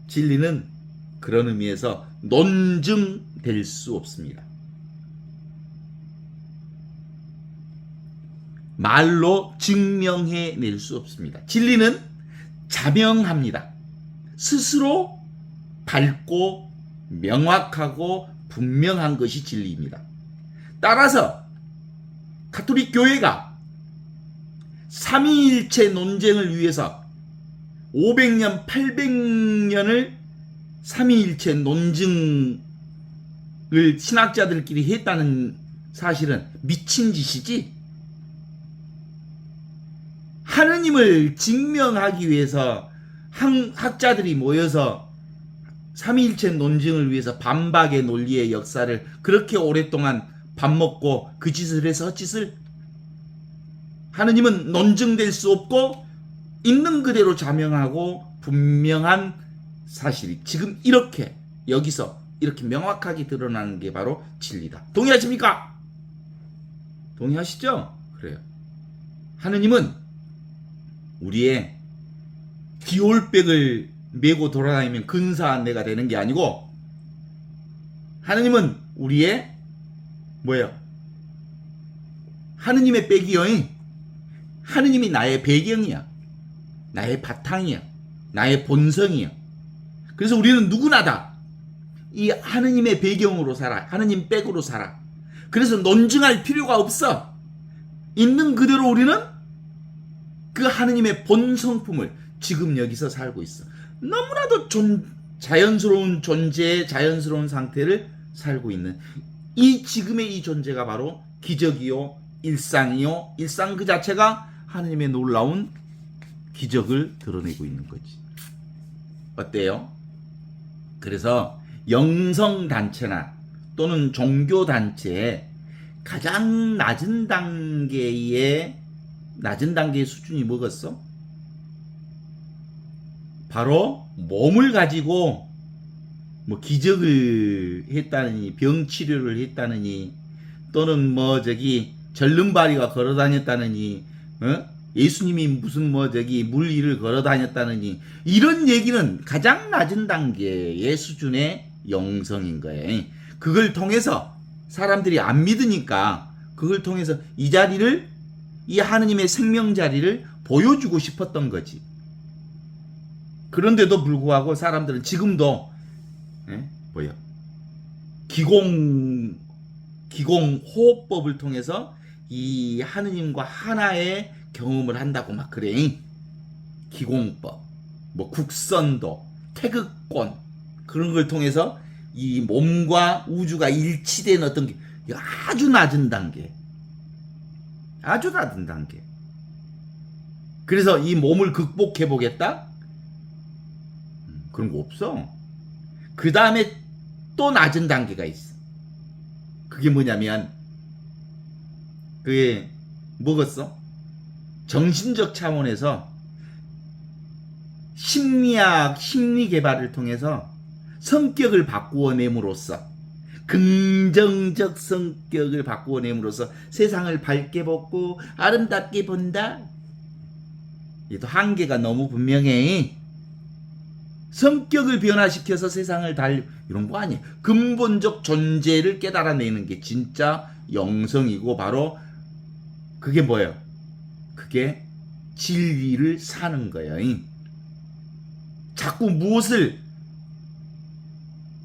진리는 그런 의미에서 논증될 수 없습니다. 말로 증명해낼 수 없습니다. 진리는 자명합니다. 스스로 밝고 명확하고 분명한 것이 진리입니다. 따라서 가톨릭 교회가 삼위일체 논쟁을 위해서 500년, 800년을 삼위일체 논증을 신학자들끼리 했다는 사실은 미친 짓이지, 하느님을 증명하기 위해서 학자들이 모여서 삼위일체 논증을 위해서 반박의 논리의 역사를 그렇게 오랫동안 밥 먹고 그 짓을 해서 헛짓을, 하느님은 논증될 수 없고 있는 그대로 자명하고 분명한 사실이 지금 이렇게 여기서 이렇게 명확하게 드러나는 게 바로 진리다. 동의하십니까? 동의하시죠? 그래요. 하느님은 우리의 기올백을 메고 돌아다니면 근사한 내가 되는 게 아니고, 하느님은 우리의 뭐예요? 하느님의 백이요. 하느님이 나의 배경이야. 나의 바탕이야. 나의 본성이야. 그래서 우리는 누구나 다 이 하느님의 배경으로 살아. 하느님 백으로 살아. 그래서 논증할 필요가 없어. 있는 그대로 우리는 그 하느님의 본성품을 지금 여기서 살고 있어. 너무나도 자연스러운 존재의 자연스러운 상태를 살고 있는 이 지금의 이 존재가 바로 기적이요, 일상이요, 일상 그 자체가 하느님의 놀라운 기적을 드러내고 있는 거지. 어때요? 그래서 영성단체나 또는 종교단체의 가장 낮은 단계의 수준이 뭐겠어? 바로 몸을 가지고 뭐 기적을 했다느니, 병 치료를 했다느니, 또는 절름발이가 걸어 다녔다느니, 예수님이 무슨 물 위를 걸어 다녔다느니, 이런 얘기는 가장 낮은 단계의 수준의 영성인 거예요. 그걸 통해서 사람들이 안 믿으니까 그걸 통해서 이 하느님의 생명 자리를 보여주고 싶었던 거지. 그런데도 불구하고 사람들은 지금도 기공 호흡법을 통해서 이 하느님과 하나의 경험을 한다고 막 그래. 기공법, 국선도, 태극권, 그런 걸 통해서 이 몸과 우주가 일치된 어떤 게 아주 낮은 단계. 그래서 이 몸을 극복해 보겠다? 그런 거 없어. 그 다음에 또 낮은 단계가 있어. 그게 뭐냐면 그게 뭐겠어? 정신적 차원에서 심리학, 심리 개발을 통해서 성격을 바꾸어냄으로써 긍정적 성격을 바꾸어냄으로써 세상을 밝게 보고 아름답게 본다. 얘도 한계가 너무 분명해. 성격을 변화시켜서 세상을 이런 거 아니에요. 근본적 존재를 깨달아내는 게 진짜 영성이고 바로 그게 뭐예요? 그게 진리를 사는 거예요. 자꾸 무엇을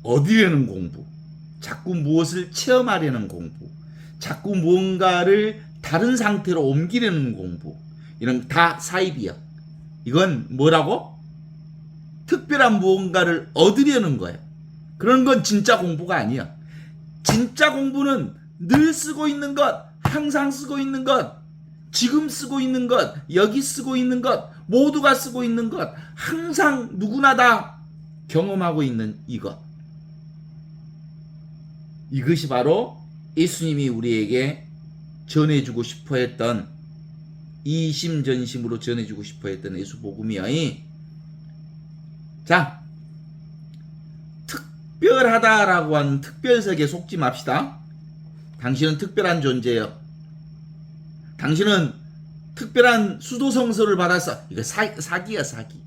얻으려는 공부, 자꾸 무엇을 체험하려는 공부, 자꾸 무언가를 다른 상태로 옮기려는 공부, 이런 다 사입이야. 이건 뭐라고? 특별한 무언가를 얻으려는 거예요. 그런 건 진짜 공부가 아니야. 진짜 공부는 늘 쓰고 있는 것, 항상 쓰고 있는 것, 지금 쓰고 있는 것, 여기 쓰고 있는 것, 모두가 쓰고 있는 것, 항상 누구나 다 경험하고 있는 이것. 이것이 바로 예수님이 우리에게 전해주고 싶어 했던, 이심전심으로 전해주고 싶어 했던 예수복음이야. 자, 특별하다라고 하는 특별색에 속지 맙시다. 당신은 특별한 존재예요. 당신은 특별한 수도성서를 받았어. 이거 사기야, 사기.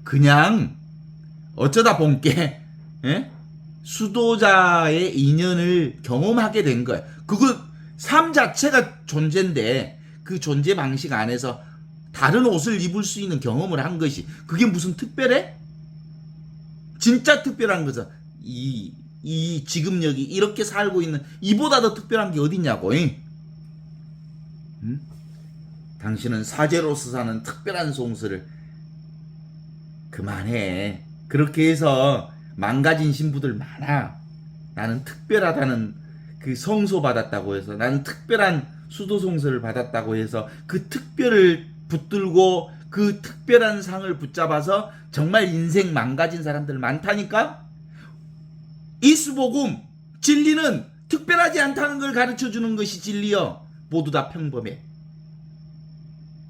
그냥 어쩌다 본게 수도자의 인연을 경험하게 된 거예요. 그거 삶 자체가 존재인데 그 존재 방식 안에서 다른 옷을 입을 수 있는 경험을 한 것이 그게 무슨 특별해? 진짜 특별한 거죠. 이 지금 여기 이렇게 살고 있는 이보다 더 특별한 게 어딨냐고. 당신은 사제로서 사는 특별한 송수를 그만해. 그렇게 해서 망가진 신부들 많아. 나는 특별하다는 그 성소 받았다고 해서, 나는 특별한 수도 성소를 받았다고 해서 그 특별을 붙들고 그 특별한 상을 붙잡아서 정말 인생 망가진 사람들 많다니까. 이수복음 진리는 특별하지 않다는 걸 가르쳐주는 것이 진리여. 모두 다 평범해.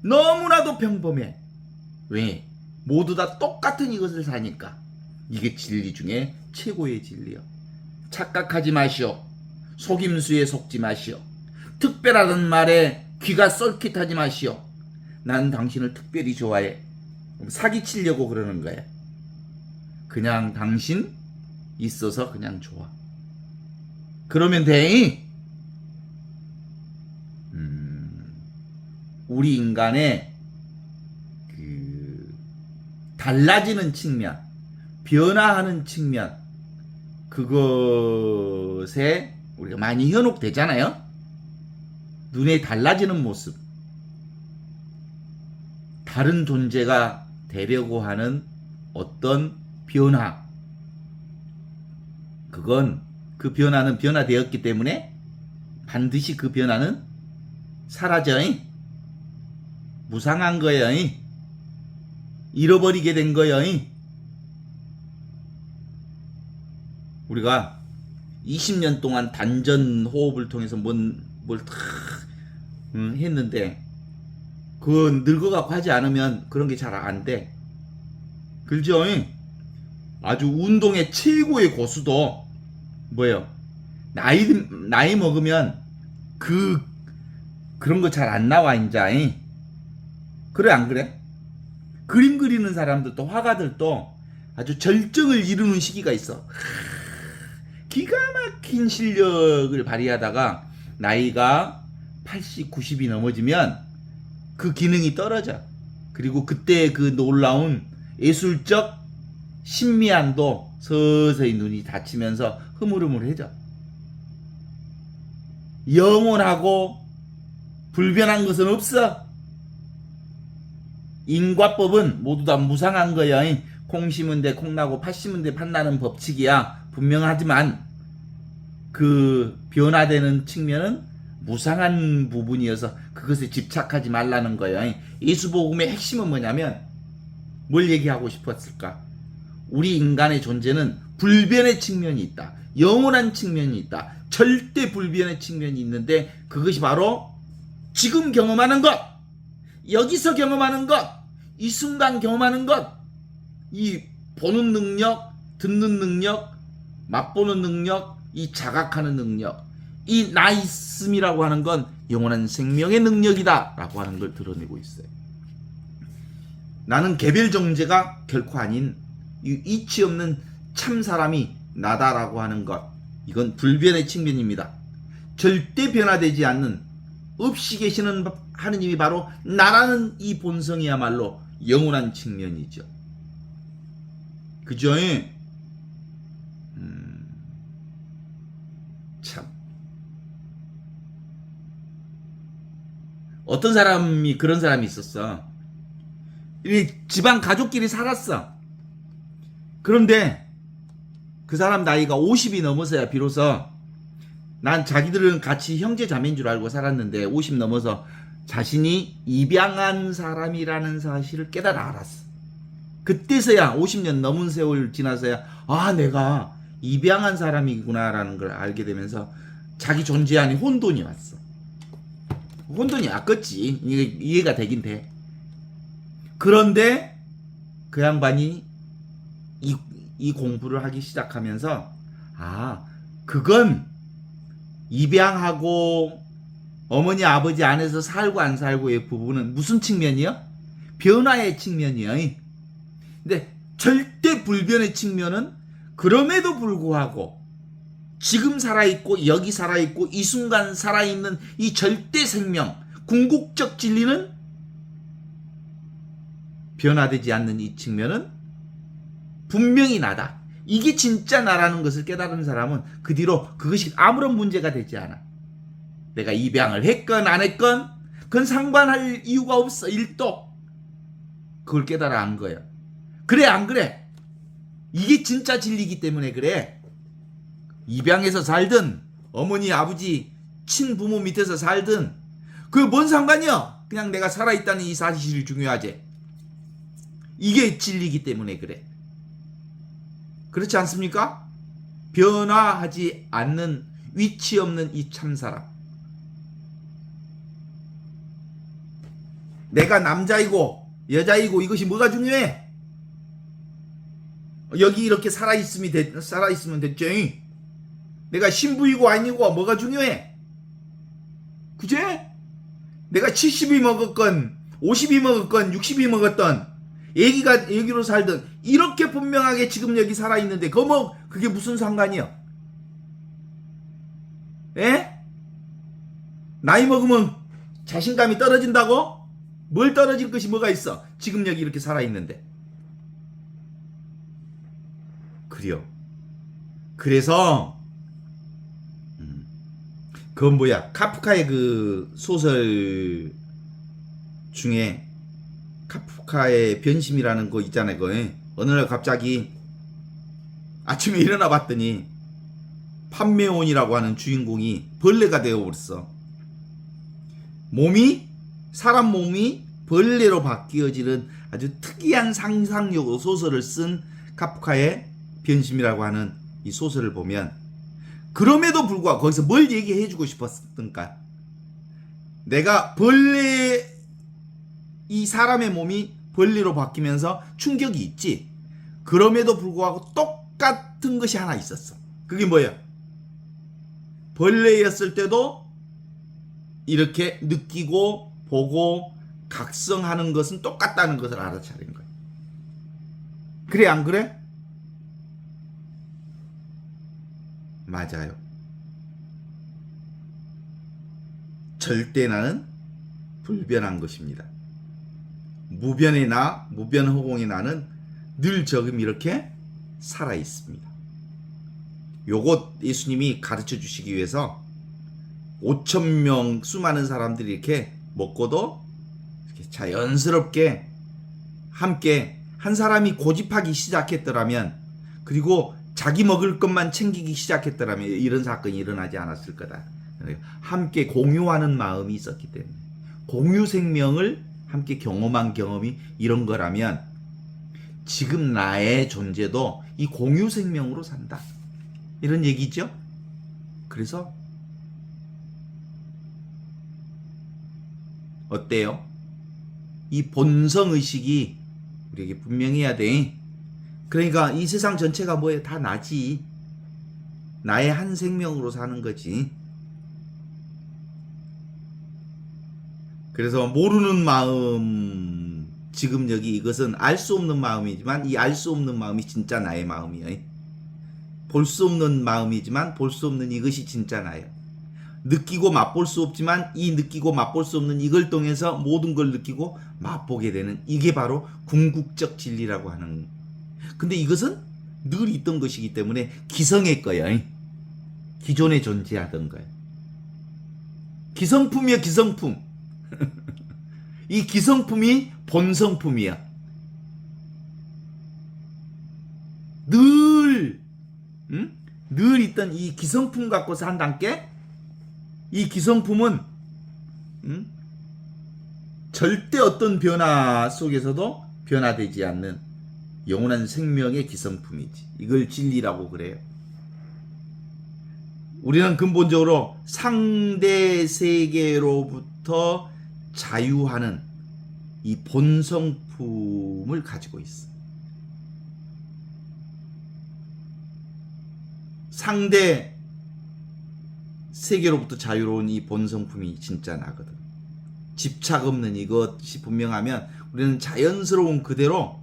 너무나도 평범해. 왜? 모두 다 똑같은 이것을 사니까. 이게 진리 중에 최고의 진리여. 착각하지 마시오. 속임수에 속지 마시오. 특별하다는 말에 귀가 쏠깃하지 마시오. 난 당신을 특별히 좋아해. 사기치려고 그러는 거야. 그냥 당신 있어서 그냥 좋아. 그러면 돼. 우리 인간의 그 달라지는 측면, 변화하는 측면, 그것에 우리가 많이 현혹되잖아요. 눈에 달라지는 모습, 다른 존재가 되려고 하는 어떤 변화, 그건 그 변화는 변화되었기 때문에 반드시 그 변화는 사라져. 무상한 거예요. 잃어버리게 된 거예요. 우리가 20년 동안 단전 호흡을 통해서 뭘 다 했는데 그거 늙어갖고 하지 않으면 그런 게 잘 안 돼. 그렇죠? 아주 운동의 최고의 고수도 뭐예요? 나이 먹으면 그런 거 잘 안 나와 이제. 그래 안 그래? 그림 그리는 사람들도 화가들도 아주 절정을 이루는 시기가 있어. 기가 막힌 실력을 발휘하다가 나이가 80, 90이 넘어지면 그 기능이 떨어져. 그리고 그때 그 놀라운 예술적 신미함도 서서히 눈이 닫히면서 흐물흐물해져. 영원하고 불변한 것은 없어. 인과법은 모두 다 무상한 거야. 콩 심은 데 콩 나고 팥 심은 데 팥 나는 법칙이야. 분명하지만 그 변화되는 측면은 무상한 부분이어서 그것에 집착하지 말라는 거예요. 예수복음의 핵심은 뭐냐면 뭘 얘기하고 싶었을까? 우리 인간의 존재는 불변의 측면이 있다. 영원한 측면이 있다. 절대 불변의 측면이 있는데 그것이 바로 지금 경험하는 것, 여기서 경험하는 것, 이 순간 경험하는 것, 이 보는 능력, 듣는 능력, 맛보는 능력, 이 자각하는 능력, 이 나 있음이라고 하는 건 영원한 생명의 능력이다 라고 하는 걸 드러내고 있어요. 나는 개별 존재가 결코 아닌 이 이치 없는 참 사람이 나다라고 하는 것, 이건 불변의 측면입니다. 절대 변화되지 않는 없이 계시는 하느님이 바로 나라는 이 본성이야말로 영원한 측면이죠. 그죠? 참. 어떤 사람이 그런 사람이 있었어. 이 집안 가족끼리 살았어. 그런데 그 사람 나이가 50이 넘어서야 비로소, 난 자기들은 같이 형제 자매인 줄 알고 살았는데 50 넘어서 자신이 입양한 사람이라는 사실을 깨달아 알았어. 그때서야 50년 넘은 세월 지나서야 내가 입양한 사람이구나라는 걸 알게 되면서 자기 존재 안에 혼돈이 왔어. 혼돈이 왔겠지. 이해가 되긴 돼. 그런데 그 양반이 이 공부를 하기 시작하면서 그건 입양하고 어머니 아버지 안에서 살고 안 살고의 부분은 무슨 측면이요? 변화의 측면이요. 근데 절대 불변의 측면은 그럼에도 불구하고 지금 살아있고 여기 살아있고 이 순간 살아있는 이 절대 생명, 궁극적 진리는 변화되지 않는 이 측면은 분명히 나다. 이게 진짜 나라는 것을 깨달은 사람은 그 뒤로 그것이 아무런 문제가 되지 않아. 내가 입양을 했건 안 했건 그건 상관할 이유가 없어. 1도. 그걸 깨달아 안 거야. 그래 안 그래? 이게 진짜 진리이기 때문에 그래. 입양해서 살든 어머니 아버지 친부모 밑에서 살든 그게 뭔 상관이야. 그냥 내가 살아있다는 이 사실이 중요하지. 이게 진리이기 때문에 그래. 그렇지 않습니까? 변화하지 않는 위치 없는 이 참사람. 내가 남자이고 여자이고 이것이 뭐가 중요해? 여기 이렇게 살아있으면 됐죠. 내가 신부이고 아니고 뭐가 중요해? 그제? 내가 70이 먹었건 50이 먹었건 60이 먹었던 애기가 여기로 살든 이렇게 분명하게 지금 여기 살아있는데 그게 무슨 상관이야? 에? 나이 먹으면 자신감이 떨어진다고? 뭘 떨어질 것이 뭐가 있어? 지금 여기 이렇게 살아있는데. 그래요. 그래서 그건 뭐야? 카프카의 그 소설 중에 카프카의 변심이라는 거 있잖아요. 그거. 어느 날 갑자기 아침에 일어나 봤더니 판메온이라고 하는 주인공이 벌레가 되어버렸어. 사람 몸이 벌레로 바뀌어지는 아주 특이한 상상력 소설을 쓴 카프카의 변심이라고 하는 이 소설을 보면, 그럼에도 불구하고 거기서 뭘 얘기해주고 싶었던가? 내가 이 사람의 몸이 벌레로 바뀌면서 충격이 있지. 그럼에도 불구하고 똑같은 것이 하나 있었어. 그게 뭐야? 벌레였을 때도 이렇게 느끼고 보고 각성하는 것은 똑같다는 것을 알아차린 거야. 그래 안 그래? 맞아요. 절대 나는 불변한 것입니다. 무변의 나, 무변허공의 나는 늘 조금 이렇게 살아 있습니다. 요것 예수님이 가르쳐 주시기 위해서 5,000명 수많은 사람들이 이렇게 먹고도 이렇게 자연스럽게 함께 한 사람이 고집하기 시작했더라면, 그리고 자기 먹을 것만 챙기기 시작했더라면 이런 사건이 일어나지 않았을 거다. 함께 공유하는 마음이 있었기 때문에, 공유 생명을 함께 경험한 경험이 이런 거라면 지금 나의 존재도 이 공유 생명으로 산다. 이런 얘기죠. 그래서 어때요? 이 본성의식이 우리에게 분명해야 돼. 그러니까 이 세상 전체가 뭐예요? 다 나지. 나의 한 생명으로 사는 거지. 그래서 모르는 마음, 지금 여기 이것은 알 수 없는 마음이지만 이 알 수 없는 마음이 진짜 나의 마음이에요. 볼 수 없는 마음이지만 볼 수 없는 이것이 진짜 나예요. 느끼고 맛볼 수 없지만 이 느끼고 맛볼 수 없는 이걸 통해서 모든 걸 느끼고 맛보게 되는 이게 바로 궁극적 진리라고 하는. 근데 이것은 늘 있던 것이기 때문에 기성의 거예요. 기존에 존재하던 거예요. 기성품이야, 기성품. 이 기성품이 본성품이야. 늘 있던 이 기성품 갖고서 한단께 이 기성품은 절대 어떤 변화 속에서도 변화되지 않는 영원한 생명의 기성품이지. 이걸 진리라고 그래요. 우리는 근본적으로 상대 세계로부터 자유하는 이 본성품을 가지고 있어. 상대 세계로부터 자유로운 이 본성품이 진짜 나거든. 집착 없는 이것이 분명하면 우리는 자연스러운 그대로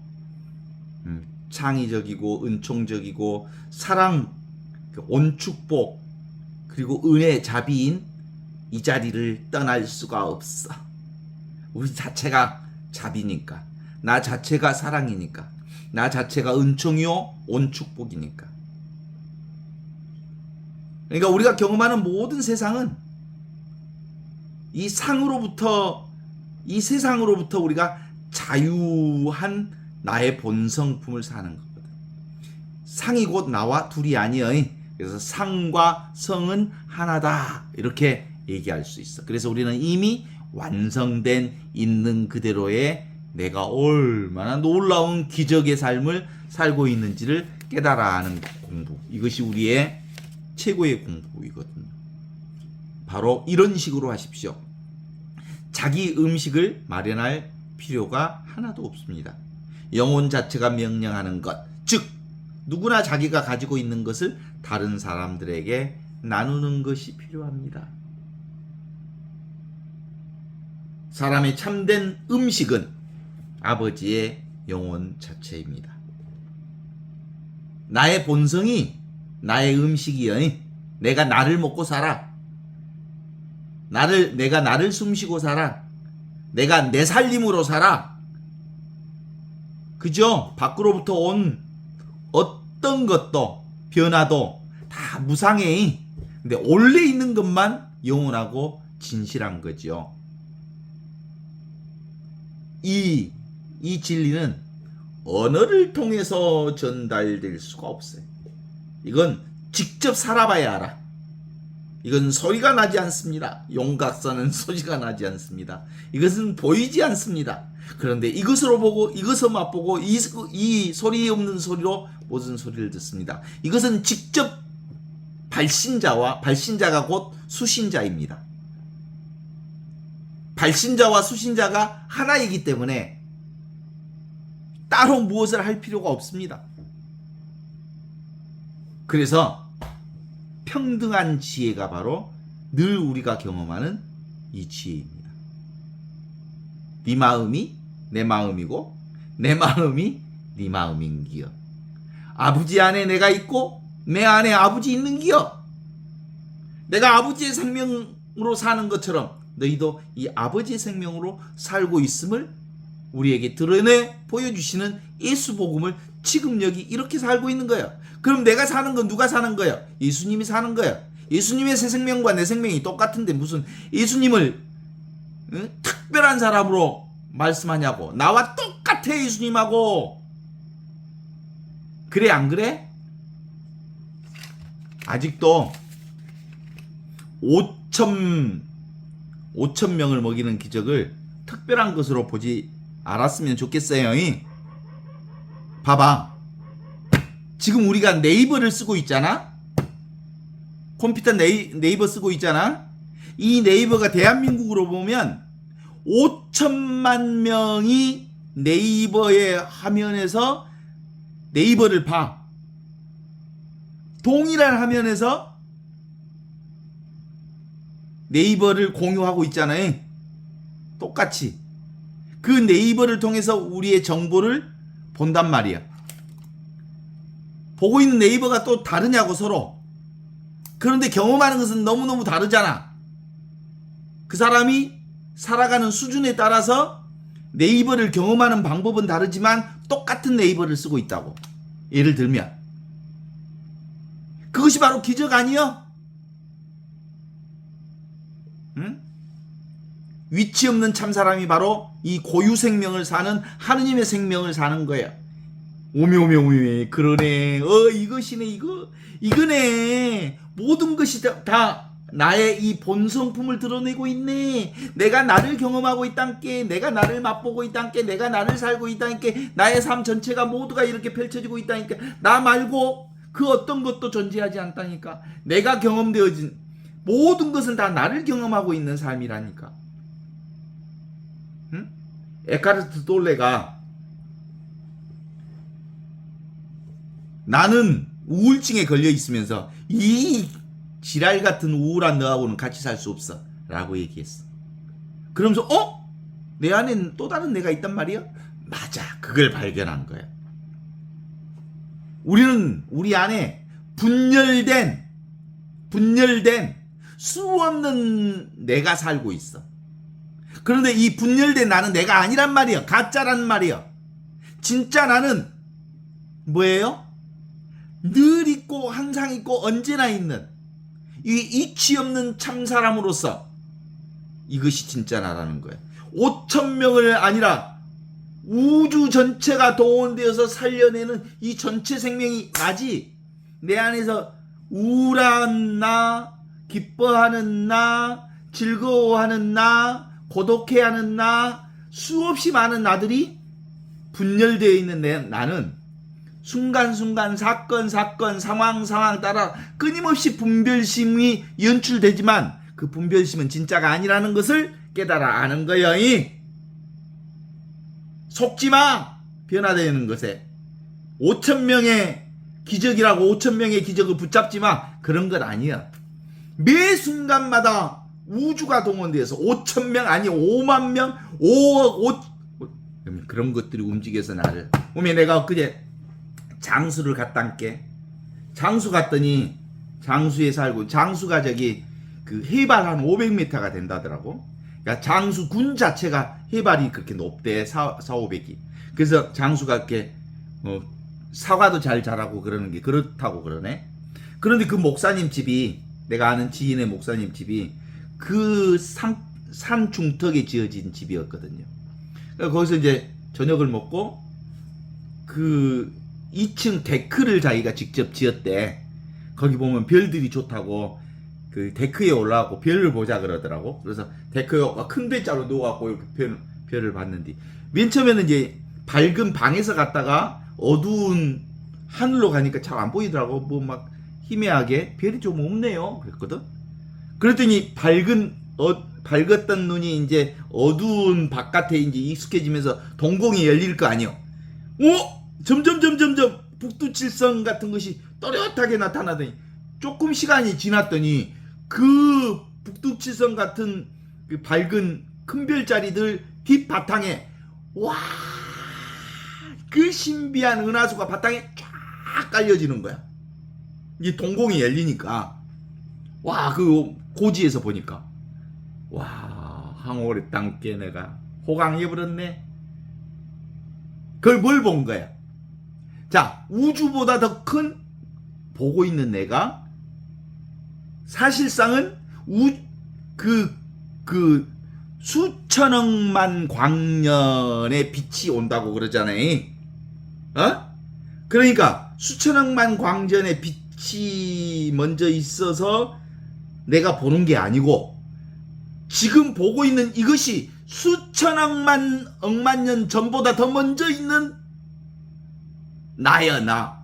창의적이고 은총적이고 사랑, 온축복 그리고 은혜 자비인 이 자리를 떠날 수가 없어. 우리 자체가 자비니까, 나 자체가 사랑이니까, 나 자체가 은총이요 온축복이니까. 그러니까 우리가 경험하는 모든 세상은 이 상으로부터, 이 세상으로부터 우리가 자유한 나의 본성품을 사는 거거든. 상이 곧 나와 둘이 아니여. 그래서 상과 성은 하나다. 이렇게 얘기할 수 있어. 그래서 우리는 이미 완성된 있는 그대로의 내가 얼마나 놀라운 기적의 삶을 살고 있는지를 깨달아 하는 공부. 이것이 우리의 최고의 공부이거든요. 바로 이런 식으로 하십시오. 자기 음식을 마련할 필요가 하나도 없습니다. 영혼 자체가 명령하는 것, 즉 누구나 자기가 가지고 있는 것을 다른 사람들에게 나누는 것이 필요합니다. 사람의 참된 음식은 아버지의 영혼 자체입니다. 나의 본성이 나의 음식이여. 내가 나를 먹고 살아. 내가 나를 숨쉬고 살아. 내가 내 살림으로 살아. 그죠? 밖으로부터 온 어떤 것도 변화도 다 무상해. 근데 원래 있는 것만 영원하고 진실한 거죠. 이 진리는 언어를 통해서 전달될 수가 없어요. 이건 직접 살아봐야 알아. 이건 소리가 나지 않습니다. 용각선은 소리가 나지 않습니다. 이것은 보이지 않습니다. 그런데 이것으로 보고 이것을 맛보고 이 소리 없는 소리로 모든 소리를 듣습니다. 이것은 직접 발신자가 곧 수신자입니다. 발신자와 수신자가 하나이기 때문에 따로 무엇을 할 필요가 없습니다. 그래서 평등한 지혜가 바로 늘 우리가 경험하는 이 지혜입니다. 네 마음이 내 마음이고 내 마음이 네 마음인기여. 아버지 안에 내가 있고 내 안에 아버지 있는기여. 내가 아버지의 생명으로 사는 것처럼 너희도 이 아버지의 생명으로 살고 있음을 우리에게 드러내 보여주시는 예수 복음을 지금 여기 이렇게 살고 있는 거예요. 그럼 내가 사는 건 누가 사는 거예요? 예수님이 사는 거예요. 예수님의 새 생명과 내 생명이 똑같은데 무슨 예수님을 특별한 사람으로 말씀하냐고. 나와 똑같아 예수님하고. 그래 안 그래? 아직도 5천 명을 먹이는 기적을 특별한 것으로 보지 않았으면 좋겠어요. 봐봐. 지금 우리가 네이버를 쓰고 있잖아. 컴퓨터 네이버 쓰고 있잖아. 이 네이버가 대한민국으로 보면 5천만 명이 네이버의 화면에서 네이버를 봐. 동일한 화면에서 네이버를 공유하고 있잖아요. 똑같이. 그 네이버를 통해서 우리의 정보를 본단 말이야. 보고 있는 네이버가 또 다르냐고 서로. 그런데 경험하는 것은 너무너무 다르잖아. 그 사람이 살아가는 수준에 따라서 네이버를 경험하는 방법은 다르지만 똑같은 네이버를 쓰고 있다고. 예를 들면 그것이 바로 기적 아니여? 응? 위치 없는 참 사람이 바로 이 고유 생명을 사는 하느님의 생명을 사는 거야. 오메 그러네. 이것이네. 이거네. 모든 것이 다 나의 이 본성품을 드러내고 있네. 내가 나를 경험하고 있단께, 내가 나를 맛보고 있단께, 내가 나를 살고 있다니까, 나의 삶 전체가 모두가 이렇게 펼쳐지고 있다니까. 나 말고 그 어떤 것도 존재하지 않다니까. 내가 경험되어진 모든 것은 다 나를 경험하고 있는 삶이라니까. 응? 에카르트 돌레가 나는 우울증에 걸려 있으면서 이 지랄 같은 우울한 너하고는 같이 살 수 없어 라고 얘기했어. 그러면서 내 안에 또 다른 내가 있단 말이야? 맞아. 그걸 발견한 거야. 우리는 우리 안에 분열된 수없는 내가 살고 있어. 그런데 이 분열된 나는 내가 아니란 말이야. 가짜란 말이야. 진짜 나는 뭐예요? 늘 있고 항상 있고 언제나 있는 이 이치 없는 참 사람으로서 이것이 진짜 나라는 거야. 5천 명을 아니라 우주 전체가 동원되어서 살려내는 이 전체 생명이 나지. 내 안에서 우울한 나, 기뻐하는 나, 즐거워하는 나, 고독해하는 나, 수없이 많은 나들이 분열되어 있는 나는 순간순간 사건 상황 따라 끊임없이 분별심이 연출되지만 그 분별심은 진짜가 아니라는 것을 깨달아 아는 거야. 속지마. 변화되는 것에 5천 명의 기적이라고 5천 명의 기적을 붙잡지마. 그런 건 아니야. 매 순간마다 우주가 동원되어서 5천 명 아니 5만 명 5억 그런 것들이 움직여서 나를 오면 내가 그제 장수를 갔단께. 장수 갔더니 장수에 살고 장수가 저기 그 해발 한 500m가 된다더라고. 그러니까 장수 군 자체가 해발이 그렇게 높대. 400이. 그래서 장수가 이렇게 사과도 잘 자라고 그러는 게 그렇다고 그러네. 그런데 그 목사님 집이 내가 아는 지인의 목사님 집이 그 산 중턱에 지어진 집이었거든요. 그러니까 거기서 이제 저녁을 먹고 그 2층 데크를 자기가 직접 지었대. 거기 보면 별들이 좋다고 그 데크에 올라가고 별을 보자 그러더라고. 그래서 데크에 큰 배자로 누워갖고 이렇게 별을 봤는데 맨 처음에는 이제 밝은 방에서 갔다가 어두운 하늘로 가니까 잘 안 보이더라고. 뭐 막 희미하게 별이 좀 없네요 그랬거든. 그랬더니 밝았던 눈이 이제 어두운 바깥에 이제 익숙해지면서 동공이 열릴 거 아니요. 점점 북두칠성 같은 것이 또렷하게 나타나더니 조금 시간이 지났더니 그 북두칠성 같은 그 밝은 큰 별자리들 뒷바탕에 그 신비한 은하수가 바탕에 쫙 깔려지는 거야. 이 동공이 열리니까 그 고지에서 보니까 항오리 땅께 내가 호강해버렸네. 그걸 뭘 본 거야? 자, 우주보다 더 큰 보고 있는 내가 사실상은 수천억만 광년의 빛이 온다고 그러잖아요. 그러니까 수천억만 광년의 빛이 먼저 있어서 내가 보는 게 아니고 지금 보고 있는 이것이 수천억만 억만 년 전보다 더 먼저 있는 나야.